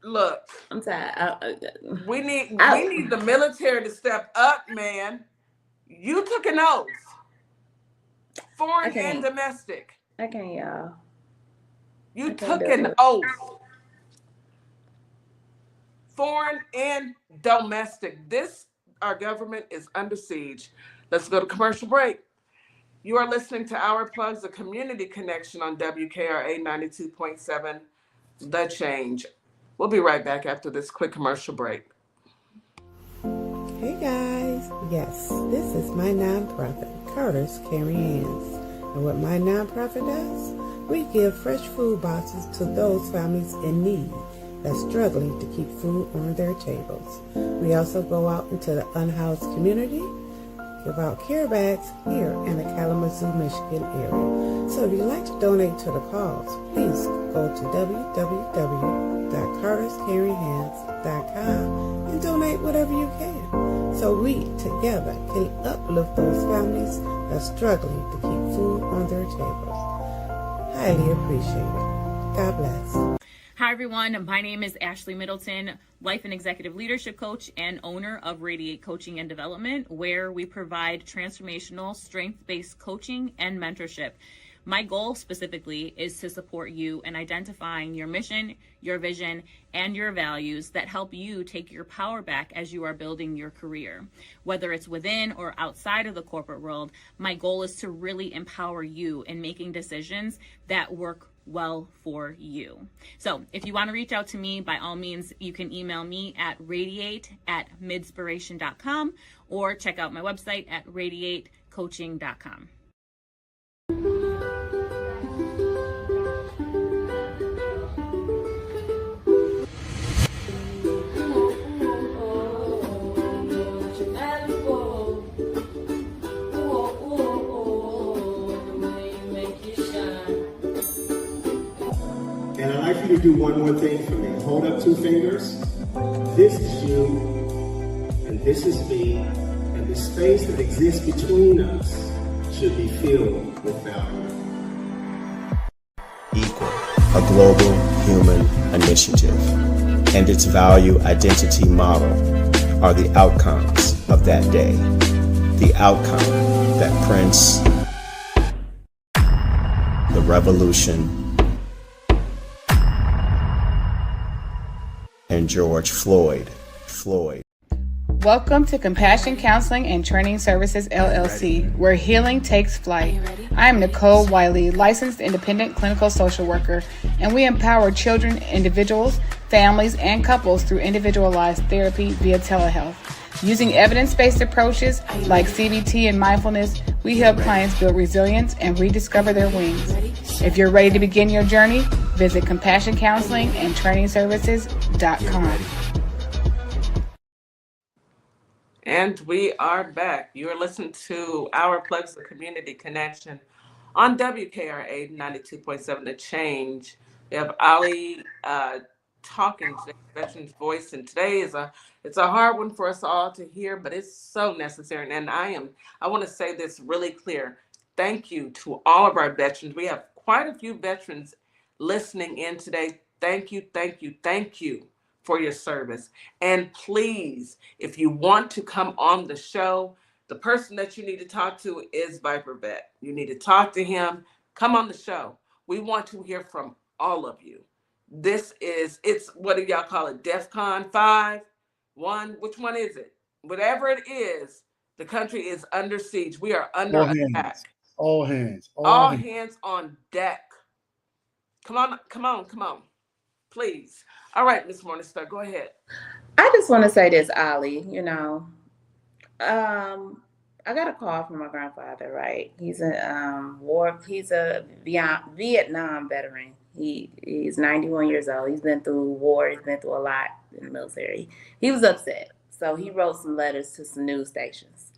Look,
I'm tired.
We need the military to step up, man. You took an oath, foreign and domestic.
I can't, y'all.
You took an oath, foreign and domestic. Our government is under siege. Let's go to commercial break. You are listening to Our Plugs, a community connection on WKRA 92.7, The Change. We'll be right back after this quick commercial break.
Hey guys, yes, this is my nonprofit, Carter's Caring Hands. And what my nonprofit does, we give fresh food boxes to those families in need that's struggling to keep food on their tables. We also go out into the unhoused community, give out care bags here in the Kalamazoo, Michigan area. So if you'd like to donate to the cause, please go to www.carterscaringhands.com and donate whatever you can. So we together can uplift those families that's struggling to keep food on their tables. Highly appreciated. God bless.
Hi everyone, my name is Ashley Middleton, life and executive leadership coach and owner of Radiate Coaching and Development, where we provide transformational strength-based coaching and mentorship. My goal specifically is to support you in identifying your mission, your vision, and your values that help you take your power back as you are building your career. Whether it's within or outside of the corporate world, my goal is to really empower you in making decisions that work well for you. So if you want to reach out to me, by all means, you can email me at radiate@midspiration.com or check out my website at radiatecoaching.com.
And I'd like you to do one more thing for me. Hold up 2 fingers. This is you, and this is me, and the space that exists between us should be filled with value.
Equal, a global human initiative, and its value identity model are the outcomes of that day. The outcome that prints the revolution and George Floyd.
Welcome to Compassion Counseling and Training Services, LLC, where healing takes flight. I am Nicole Wiley, licensed independent clinical social worker, and we empower children, individuals, families, and couples through individualized therapy via telehealth. Using evidence-based approaches like CBT and mindfulness, we help clients build resilience and rediscover their wings. If you're ready to begin your journey, visit CompassionCounselingAndTrainingServices.com.
And we are back. You're listening to Our Plugs, the Community Connection on WKRA 92.7 The Change. We have Ali talking today, Veterans Voice, and today it's a hard one for us all to hear, but it's so necessary. And I want to say this really clear. Thank you to all of our veterans. We have quite a few veterans listening in today. Thank you, thank you, thank you for your service. And please, if you want to come on the show, the person that you need to talk to is Viper Vet. You need to talk to him. Come on the show. We want to hear from all of you. It's what do y'all call it? DEFCON 5? 1? Which one is it? Whatever it is, the country is under siege. We are under attack.
All hands.
All hands on deck. Come on. Please. All right, Ms. Morningstar, go ahead.
I just want to say this, Ali. I got a call from my grandfather, right? He's a Vietnam veteran. He's 91 years old. He's been through war. He's been through a lot in the military. He was upset. So he wrote some letters to some news stations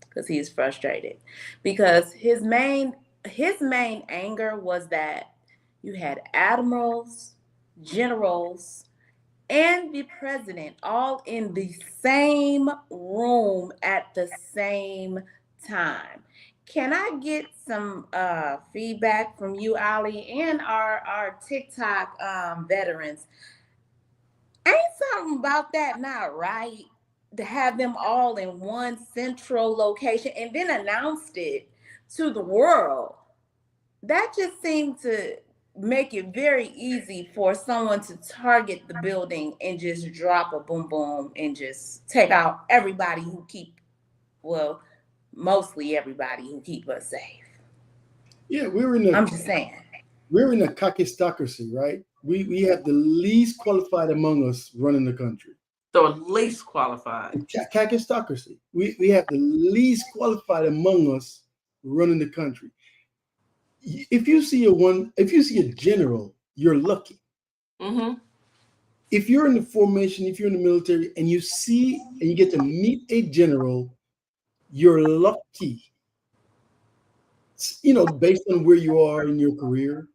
because he's frustrated. Because his main anger was that you had admirals, generals, and the president all in the same room at the same time. Can I get some feedback from you, Ali, and our TikTok veterans? Ain't something about that not right? To have them all in one central location and then announced it to the world. That just seemed to make it very easy for someone to target the building and just drop a boom boom and just take out everybody mostly everybody who keep us safe.
Yeah,
I'm just saying.
We're in a kakistocracy, right? We have the least qualified among us running the country.
The least qualified.
Kakistocracy. We have the least qualified among us running the country. If you see a general, you're lucky.
Mm-hmm.
If you're in the formation, if you're in the military, and you get to meet a general, you're lucky. Based on where you are in your career.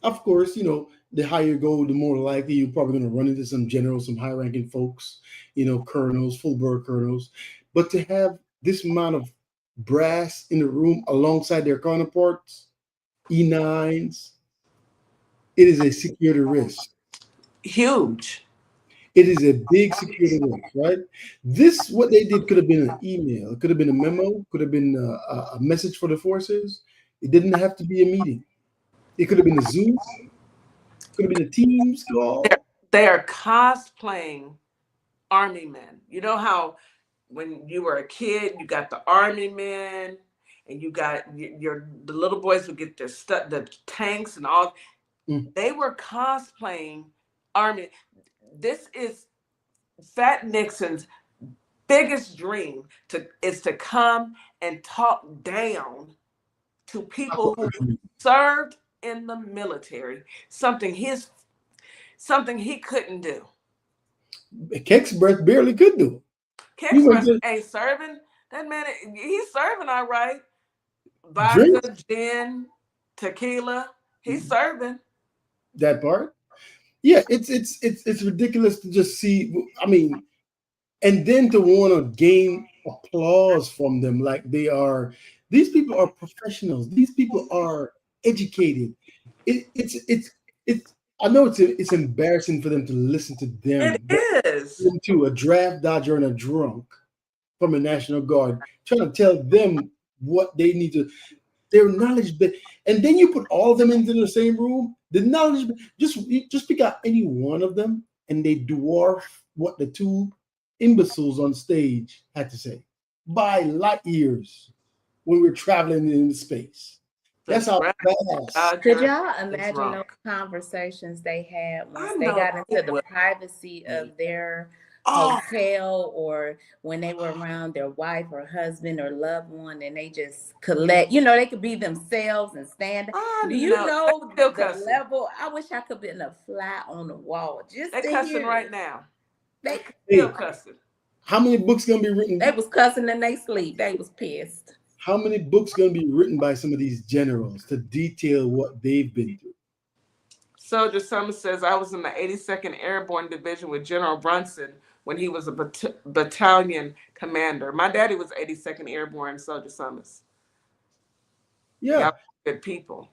Of course, the higher you go, the more likely you're probably going to run into some generals, some high-ranking folks, colonels, full-bird colonels. But to have this amount of brass in the room alongside their counterparts, E9s, it is a security risk.
Huge.
It is a big security risk, right? What they did could have been an email, it could have been a memo, could have been a message for the forces. It didn't have to be a meeting. It could have been a Zoom, could have been a Teams call.
They are cosplaying Army men. You know how when you were a kid, you got the Army men, and you got the little boys would get the tanks and all. They were cosplaying Army. This is Fat Nixon's biggest dream is to come and talk down to people who served in the military, something he couldn't do.
Kecksbreath barely could do.
Kecksbreath ain't serving. That man, he's serving all right. Vodka, gin, tequila, he's serving.
That part. Yeah, it's ridiculous to just see. I mean, and then to want to gain applause from them like they are. These people are professionals. These people are educated. It's. I know it's embarrassing for them to listen to them.
It is.
To a draft dodger and a drunk from a National Guard trying to tell them what they need to. Their knowledge, and then you put all of them into the same room. The knowledge, just pick out any one of them, and they dwarf what the two imbeciles on stage had to say by light years when we're traveling in space. That's how fast.
Could y'all imagine those conversations they had once they got into the privacy of their hotel, or when they were around their wife or husband or loved one, and they just collect, they could be themselves and stand. Do you know the level? I wish I could be in a fly on the wall just
they
to
cussing
hear
right
it.
now.
They
still cussing.
How many books gonna be written?
They was cussing in their sleep. They was pissed.
How many books gonna be written by some of these generals to detail what they've been through?
Soldier Summers says, I was in the 82nd Airborne Division with General Brunson when he was a battalion commander. My daddy was 82nd Airborne, Soldier Summers.
Yeah.
Y'all good people.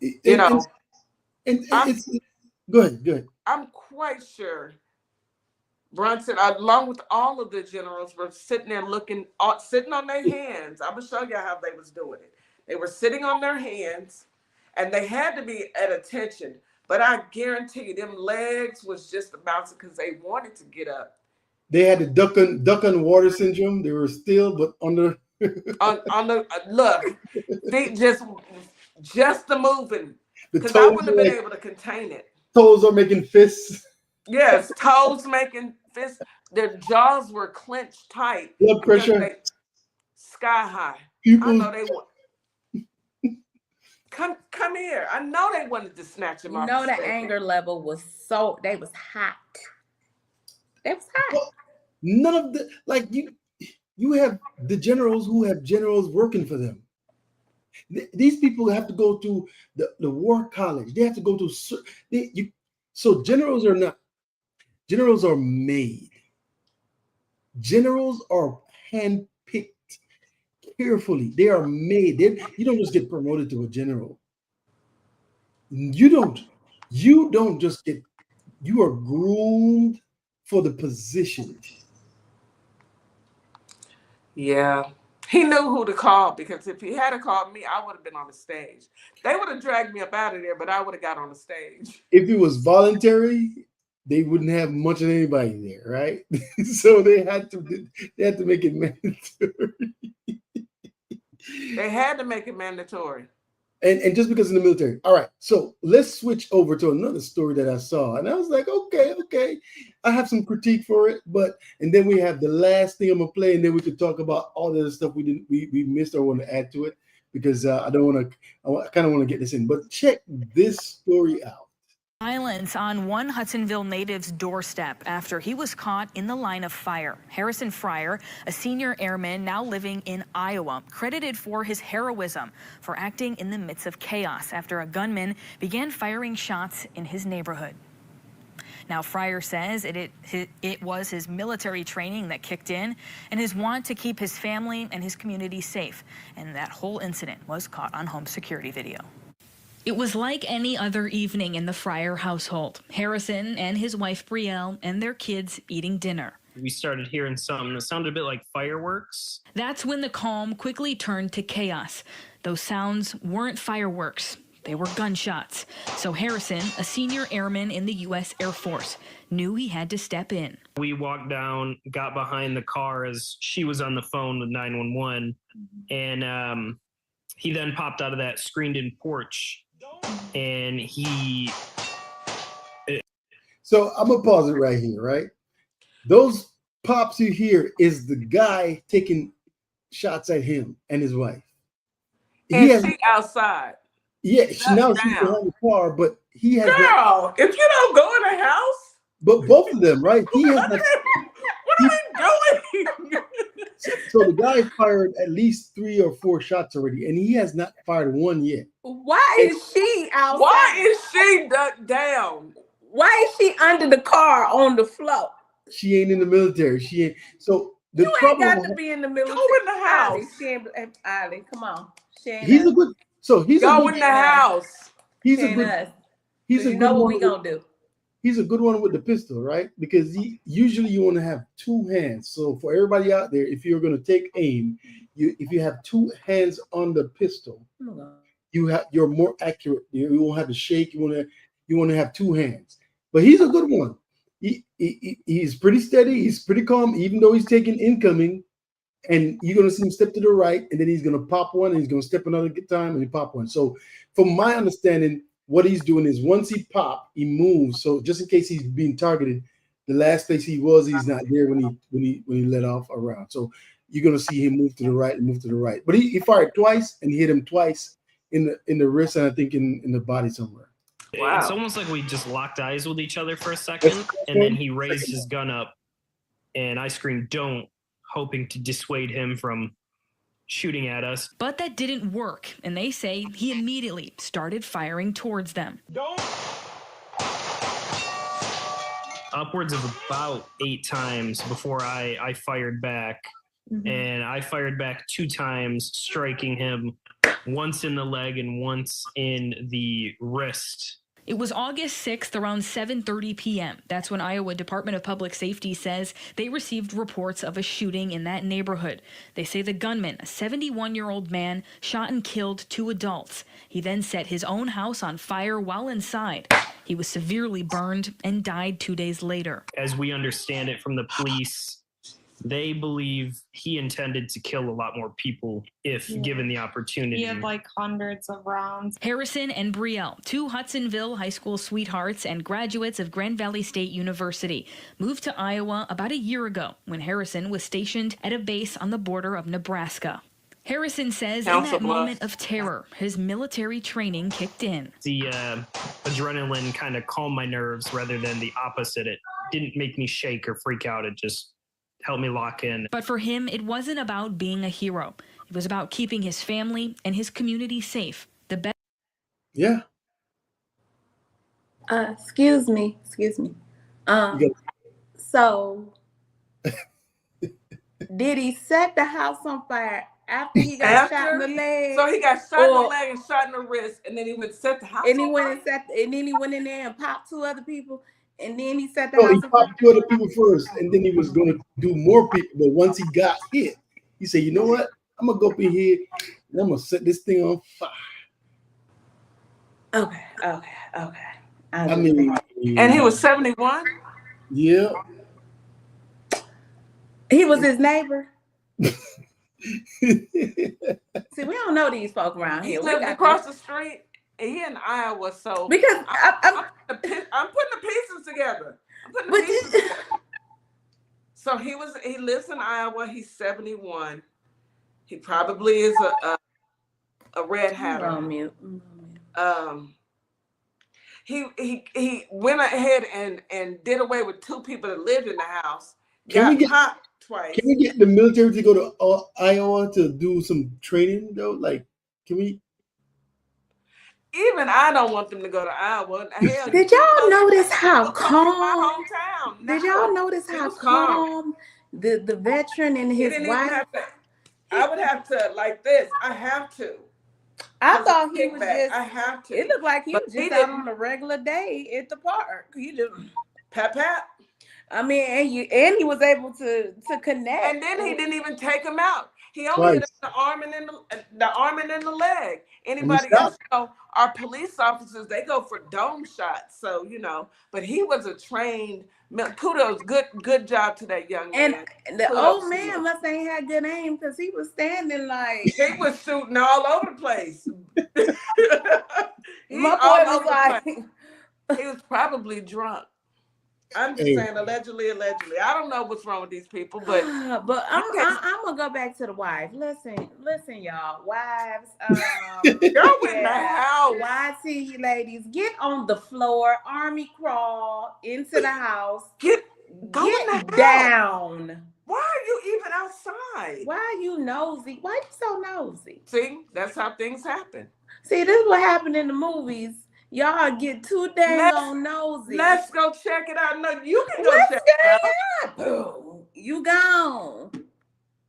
And it's go ahead.
I'm quite sure Brunson, along with all of the generals, were sitting there sitting on their hands. I'm going to show you how they was doing it. They were sitting on their hands, and they had to be at attention. But I guarantee you, them legs was just bouncing because they wanted to get up.
They had the duck and water syndrome. They were still, but under
on the look, they just the moving. Because I wouldn't have been able to contain it.
Toes are making fists.
Yes, toes making fists. Their jaws were clenched tight.
Blood pressure
sky high. I know they want. Come here. I know they wanted to snatch him off.
The anger level was they was hot. They was hot.
Well, none of the you have the generals who have generals working for them. These people have to go to the war college. They have to go to so generals are made. Generals are handpicked carefully. They are made. You don't just get promoted to a general. You don't just get. You are groomed for the position.
Yeah. He knew who to call, because if he had called me, I would have been on the stage. They would have dragged me up out of there, but I would have got on the stage.
If it was voluntary, they wouldn't have much of anybody there, right? So they had to make it mandatory.
They had to make it mandatory.
And just because in the military. All right, so let's switch over to another story that I saw. And I was like, okay. I have some critique for it, and then we have the last thing I'm gonna play, and then we could talk about all the other stuff we missed or want to add to it, because I kind of want to get this in. But check this story out.
Violence on one Hudsonville native's doorstep after he was caught in the line of fire. Harrison Fryer, a senior airman now living in Iowa, credited for his heroism for acting in the midst of chaos after a gunman began firing shots in his neighborhood. Now, Fryer says it was his military training that kicked in and his want to keep his family and his community safe. And that whole incident was caught on home security video. It was like any other evening in the Fryer household. Harrison and his wife Brielle and their kids eating dinner.
We started hearing something that sounded a bit like fireworks.
That's when the calm quickly turned to chaos. Those sounds weren't fireworks. They were gunshots. So Harrison, a senior airman in the U.S. Air Force, knew he had to step in.
We walked down, got behind the car as she was on the phone with 911, and he then popped out of that screened-in porch, and
So I'm gonna pause it right here, right? Those pops you hear is the guy taking shots at him and his wife.
And she outside.
Yeah, she's behind the car, but he has.
Girl, if you don't go in the house.
But both of them, right? He has.
What are we doing?
So the guy fired at least 3 or 4 shots already, and he has not fired one yet.
Why is she outside?
Why is she ducked down?
Why is she under the car on the floor?
She ain't in the military. She ain't. So the
you
trouble
ain't got to be in the military.
Go in the house.
Ali, come on.
He's a good. So he's
go
a good,
in the house.
He's a good. He's a good
know what
one.
we gonna do?
He's a good one with the pistol, right? Because usually you want to have 2 hands. So for everybody out there, if you're going to take aim, if you have 2 hands on the pistol, you're more accurate. You won't have to shake. You want to have 2 hands. But he's a good one. He's pretty steady. He's pretty calm, even though he's taking incoming. And you're going to see him step to the right, and then he's going to pop one, and he's going to step another time, and he pop one. So from my understanding, what he's doing is once he pop, he moves. So just in case he's being targeted, the last place he was, he's not there when he let off a round. So you're gonna see him move to the right and move to the right. But he fired twice and hit him twice in the wrist and I think in the body somewhere.
Wow.
It's almost like we just locked eyes with each other for a second, and then he raised his gun up, and I screamed, "Don't," hoping to dissuade him from shooting at us.
But that didn't work, and they say he immediately started firing towards them.
Upwards of about 8 times before I fired back. And I fired back 2 times, striking him once in the leg and once in the wrist.
It was August 6th around 7:30 p.m. That's when Iowa Department of Public Safety says they received reports of a shooting in that neighborhood. They say the gunman, a 71-year-old man, shot and killed 2 adults. He then set his own house on fire while inside. He was severely burned and died 2 days later.
As we understand it from the police, they believe he intended to kill a lot more people if given the opportunity.
He had like hundreds of rounds.
Harrison and Brielle, 2 Hudsonville high school sweethearts and graduates of Grand Valley State University, moved to Iowa about a year ago when Harrison was stationed at a base on the border of Nebraska. Harrison says in that moment of terror, his military training kicked in.
The adrenaline kind of calmed my nerves rather than the opposite. It didn't make me shake or freak out. It just help me lock in.
But for him, it wasn't about being a hero. It was about keeping his family and his community safe. The best.
Yeah.
Excuse me. So did he set the house on fire after he got shot in the leg?
So he got shot in the leg and shot in the wrist, and then he went set the house
and he
on
went
fire?
and then he went in there and popped 2 other people. And then he set the
No,
house
he
on fire.
popped 2 other people first, and then he was going to do more people. But once he got hit, he said, "You know what? I'm gonna go up in here and I'm gonna set this thing on fire."
Okay.
I mean,
and he was 71.
Yeah.
He was his neighbor. See, we don't know these folk around
He
here.
lived across the street. He in Iowa, so
because
I'm putting the pieces together. So he lives in Iowa. He's 71. He probably is a red hatter. He went ahead and did away with 2 people that lived in the house. Got caught twice.
Can we get the military to go to Iowa to do some training though? Like, can we?
Even I don't want them to go to Iowa. Hell,
did y'all notice how calm?
My hometown.
Did y'all notice how calm the veteran and his wife?
I would have to like this. I have to.
I thought he was just.
I have to.
It looked like he was just out on a regular day at the park. He just
pat.
I mean, and he was able to connect.
And then he didn't even take him out. He only hit the arm and in the leg. Anybody else? Our police officers, they go for dome shots. So but he was a trained. Kudos, good job to that young man.
And the old man must ain't had good aim because he was standing like
he was shooting all over the place.
My boy was like,
he was probably drunk. I'm just saying, allegedly. I don't know what's wrong with these people, but
I'm gonna go back to the wife. Listen, y'all, wives.
Girl in the house.
YT ladies, get on the floor, army crawl into the house.
Get
down.
Why are you even outside?
Why are you nosy? Why are you so nosy?
See, that's how things happen.
See, this is what happened in the movies. Y'all get too dang nosy.
Let's go check it out. No, you can go check it out.
You gone.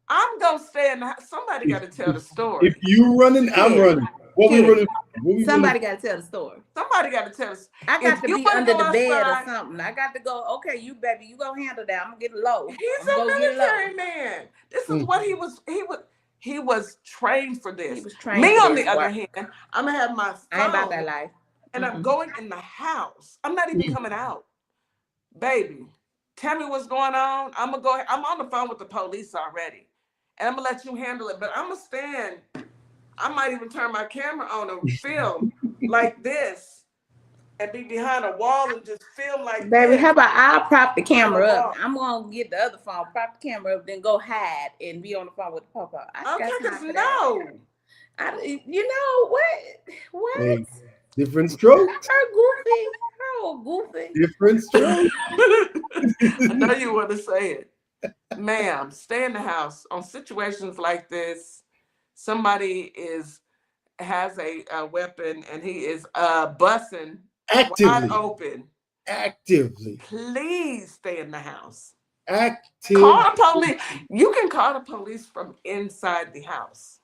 I'm gonna stay in the house. Somebody got to tell the story.
If you running, I'm running. What we running?
Somebody got to tell the story.
Somebody got to tell us.
I got to be under the bed or something. I got to go. Okay, you baby, you go handle that. I'm gonna get low.
He's a military man. This is what he was. He was trained for this.
He was trained.
Me, on the other hand, I'm gonna have my phone.
I ain't about that life.
And I'm going in the house. I'm not even coming out. Baby, tell me what's going on. I'm gonna go. I'm on the phone with the police already. And I'm gonna let you handle it. But I'm gonna stand. I might even turn my camera on and film like this. and be behind a wall and just film like
Baby,
this.
how about I'll prop the camera
On a
up?
wall.
I'm gonna get the other phone, prop the camera up, then go hide and be on the phone with the pop-up.
Okay, because no.
You know what?
Hey, different strokes.
Her goofy. Her old goofy.
Different strokes.
I know you want to say it. Ma'am, stay in the house. On situations like this, somebody has a weapon and he is busting wide open.
Actively.
Please stay in the house.
Active.
Call the police. You can call the police from inside the house.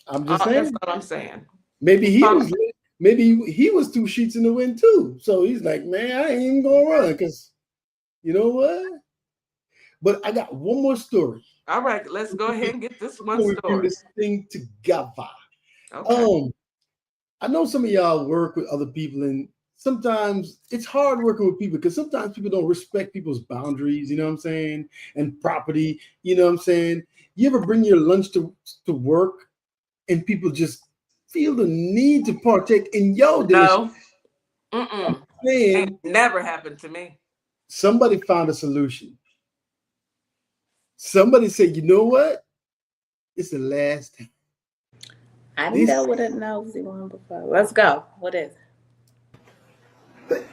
I'm just saying.
That's what I'm saying.
Maybe he was 2 sheets in the wind too. So he's like, man, I ain't even gonna run because you know what? But I got one more story.
All right, let's go ahead and get this one
Before we bring
story.
this thing together.
Okay.
I know some of y'all work with other people, and sometimes it's hard working with people because sometimes people don't respect people's boundaries, you know what I'm saying? And property, you know what I'm saying? You ever bring your lunch to work and people just feel the need to partake in your dish?
No. It never happened to me.
Somebody found a solution. Somebody said, you know what? It's the last time.
I didn't know what a nosy one before. Let's go. What is it?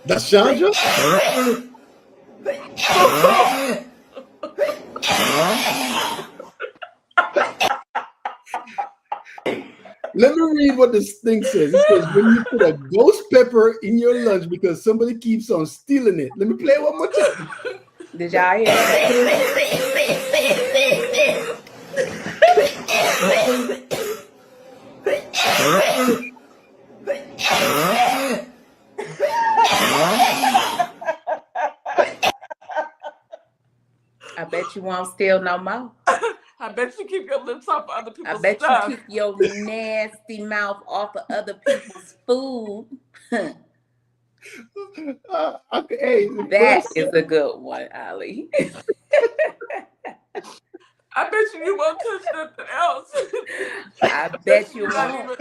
That's Chandra? Let me read what this thing says. It says, when you put a ghost pepper in your lunch because somebody keeps on stealing it. Let me play it one more time.
Did y'all hear that? I bet you won't steal no more.
I bet you keep your lips off other people's
I bet
stuff.
you keep your nasty mouth off of other people's food. That is a good one, Ali.
I bet you won't touch nothing else.
I bet you won't.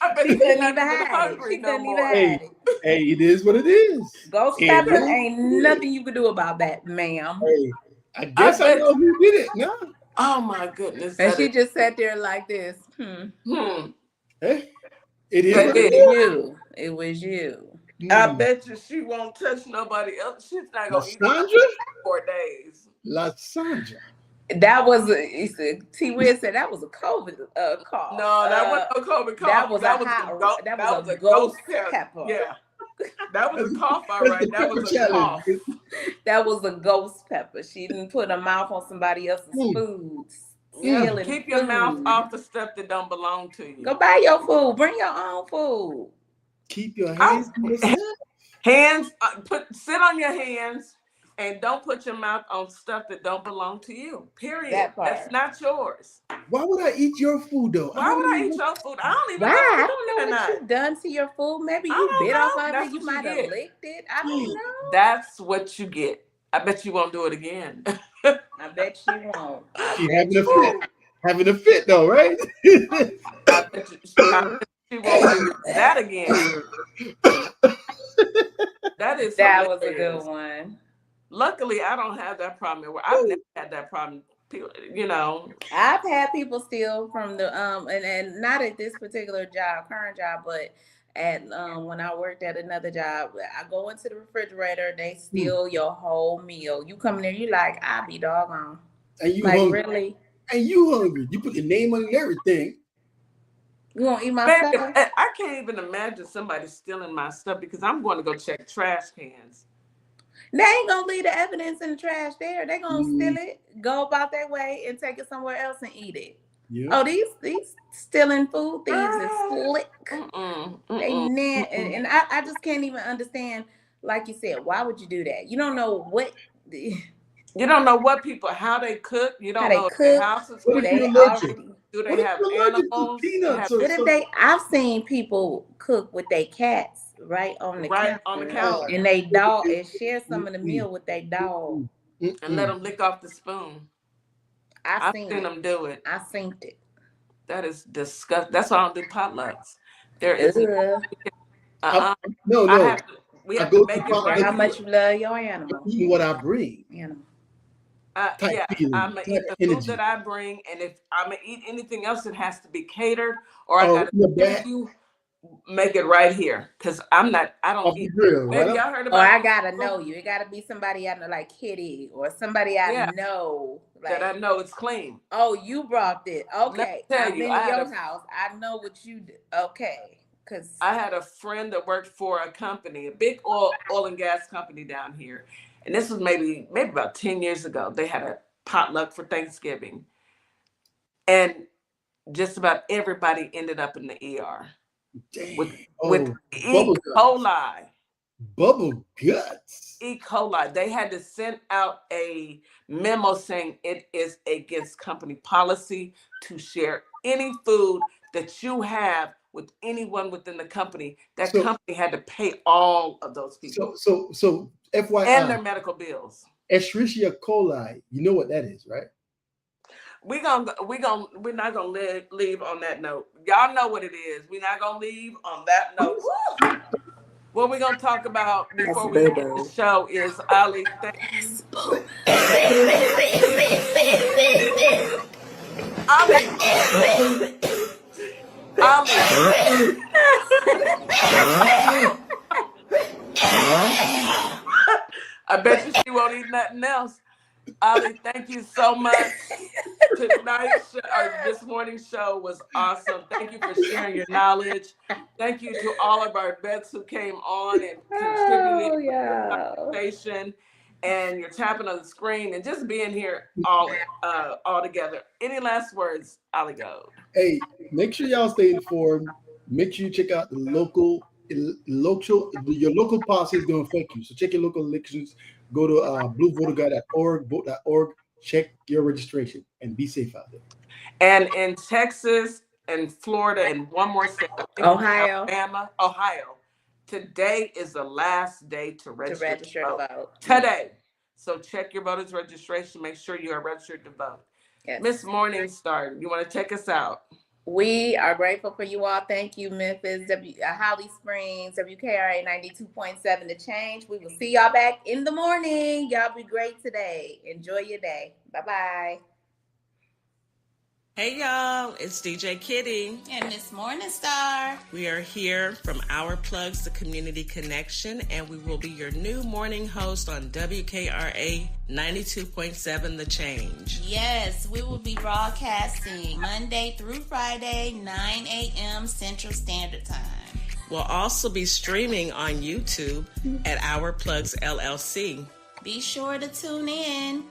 I bet
She
you
couldn't
not
even
even
hide it.
hungry
She
no
couldn't even
more.
hide it.
Hey, it is what it is.
Ghost pepper ain't nothing you can do about that, ma'am.
Hey, I guess I know who did it now.
Oh my goodness.
And she just sat there like this.
Hey, it is
It
what
was
it is.
you. It was you.
I bet you she won't touch nobody else. She's not gonna eat
Sandra?
4 days.
La Sandra.
That was T. Wiz said that was a COVID cough.
No, that wasn't a COVID cough.
That was a ghost pepper.
Yeah. That was a cough, all right. That was a cough.
That was a ghost pepper. She didn't put her mouth on somebody else's food.
Yeah. Keep your mouth off the stuff that don't belong to you.
Go buy your food. Bring your own food.
Keep your hands to yourself.
Hands, sit on your hands and don't put your mouth on stuff that don't belong to you. Period.
That part.
That's not yours.
Why would I eat your food though?
Why would I eat your food? I don't even know.
I don't know what you've done to your food. Maybe you bit off of
That's
it. You
what
might have
get.
licked it. I don't know.
That's what you get. I bet you won't do it again.
I bet you won't.
She having a fit though, right?
I bet she won't do that again. That
was a good one.
Luckily, I don't have that problem. I've never had that problem. People, you know,
I've had people steal from the and not at this particular current job, but at when I worked at another job, I go into the refrigerator, they steal your whole meal. You come in there, you like, I'll be doggone.
And you
like
hungry.
Really?
And you hungry. You put your name on everything.
You won't eat my stuff?
I can't even imagine somebody stealing my stuff because I'm going to go check trash cans.
They ain't gonna leave the evidence in the trash there. They gonna steal it, go about their way, and take it somewhere else and eat it.
Yep.
Oh, these stealing food thieves is slick. And I just can't even understand. Like you said, why would you do that? You don't know what.
You don't know what people, how they cook. You don't know if their house is
cooked.
Do they have animals?
What if they? I've seen people cook with their cats right on the counter, and they dog and share some of the meal with their dog,
and let them lick off the spoon. I've seen them do it.
I synced it.
That is disgusting. That's why I don't do potlucks. There is
Ugh.
No.
We have to make it right.
How much you love your animal?
Eating what I bring.
Animal.
Yeah,
feeling,
I'm gonna eat the
energy.
food that I bring, and if I'm gonna eat anything else, it has to be catered, or I gotta thank you. Make it right here, because I don't eat.
Grill,
Maybe
right
y'all heard
Or
about.
I gotta know you. It gotta be somebody I know, like Kitty, or somebody I know. Like,
that I know it's clean.
Oh, you brought it. Okay.
I've
been in your house. I know what you do. Okay. Because
I had a friend that worked for a company, a big oil and gas company down here. And this was maybe about 10 years ago. They had a potluck for Thanksgiving. And just about everybody ended up in the ER. With E. coli.
Bubble guts.
E. coli. They had to send out a memo saying it is against company policy to share any food that you have with anyone within the company. That company had to pay all of those people.
So FYI.
And their medical bills.
Escherichia coli. You know what that is, right?
We're not gonna leave on that note. Y'all know what it is. We're not gonna leave on that note. What we're gonna talk about before we end the show is Ali. Thank you. I bet you she won't eat nothing else. Ali, thank you so much. This morning's show was awesome. Thank you for sharing your knowledge. Thank you to all of our vets who came on and contributed to the conversation. And you're tapping on the screen and just being here all together. Any last words, Ali Gold?
Hey, make sure y'all stay informed. Make sure you check out your local policy is going to affect you. So check your local elections. Go to bluevoterguide.org, vote.org. Check your registration and be safe out there.
And in Texas and Florida and one more state,
Ohio,
Alabama, Ohio, today is the last day to register to vote.
Today.
So check your voters registration. Make sure you are registered to vote.
Yes.
Miss Morningstar, you want to take us out?
We are grateful for you all. Thank you, Memphis, Holly Springs, WKRA 92.7 The Change. We will see y'all back in the morning. Y'all be great today. Enjoy your day. Bye-bye.
Hey, y'all. It's DJ Kitty.
And Miss Morningstar.
We are here from Our Plugs, the Community Connection, and we will be your new morning host on WKRA 92.7 The Change.
Yes, we will be broadcasting Monday through Friday, 9 a.m. Central Standard Time.
We'll also be streaming on YouTube at Our Plugs LLC.
Be sure to tune in.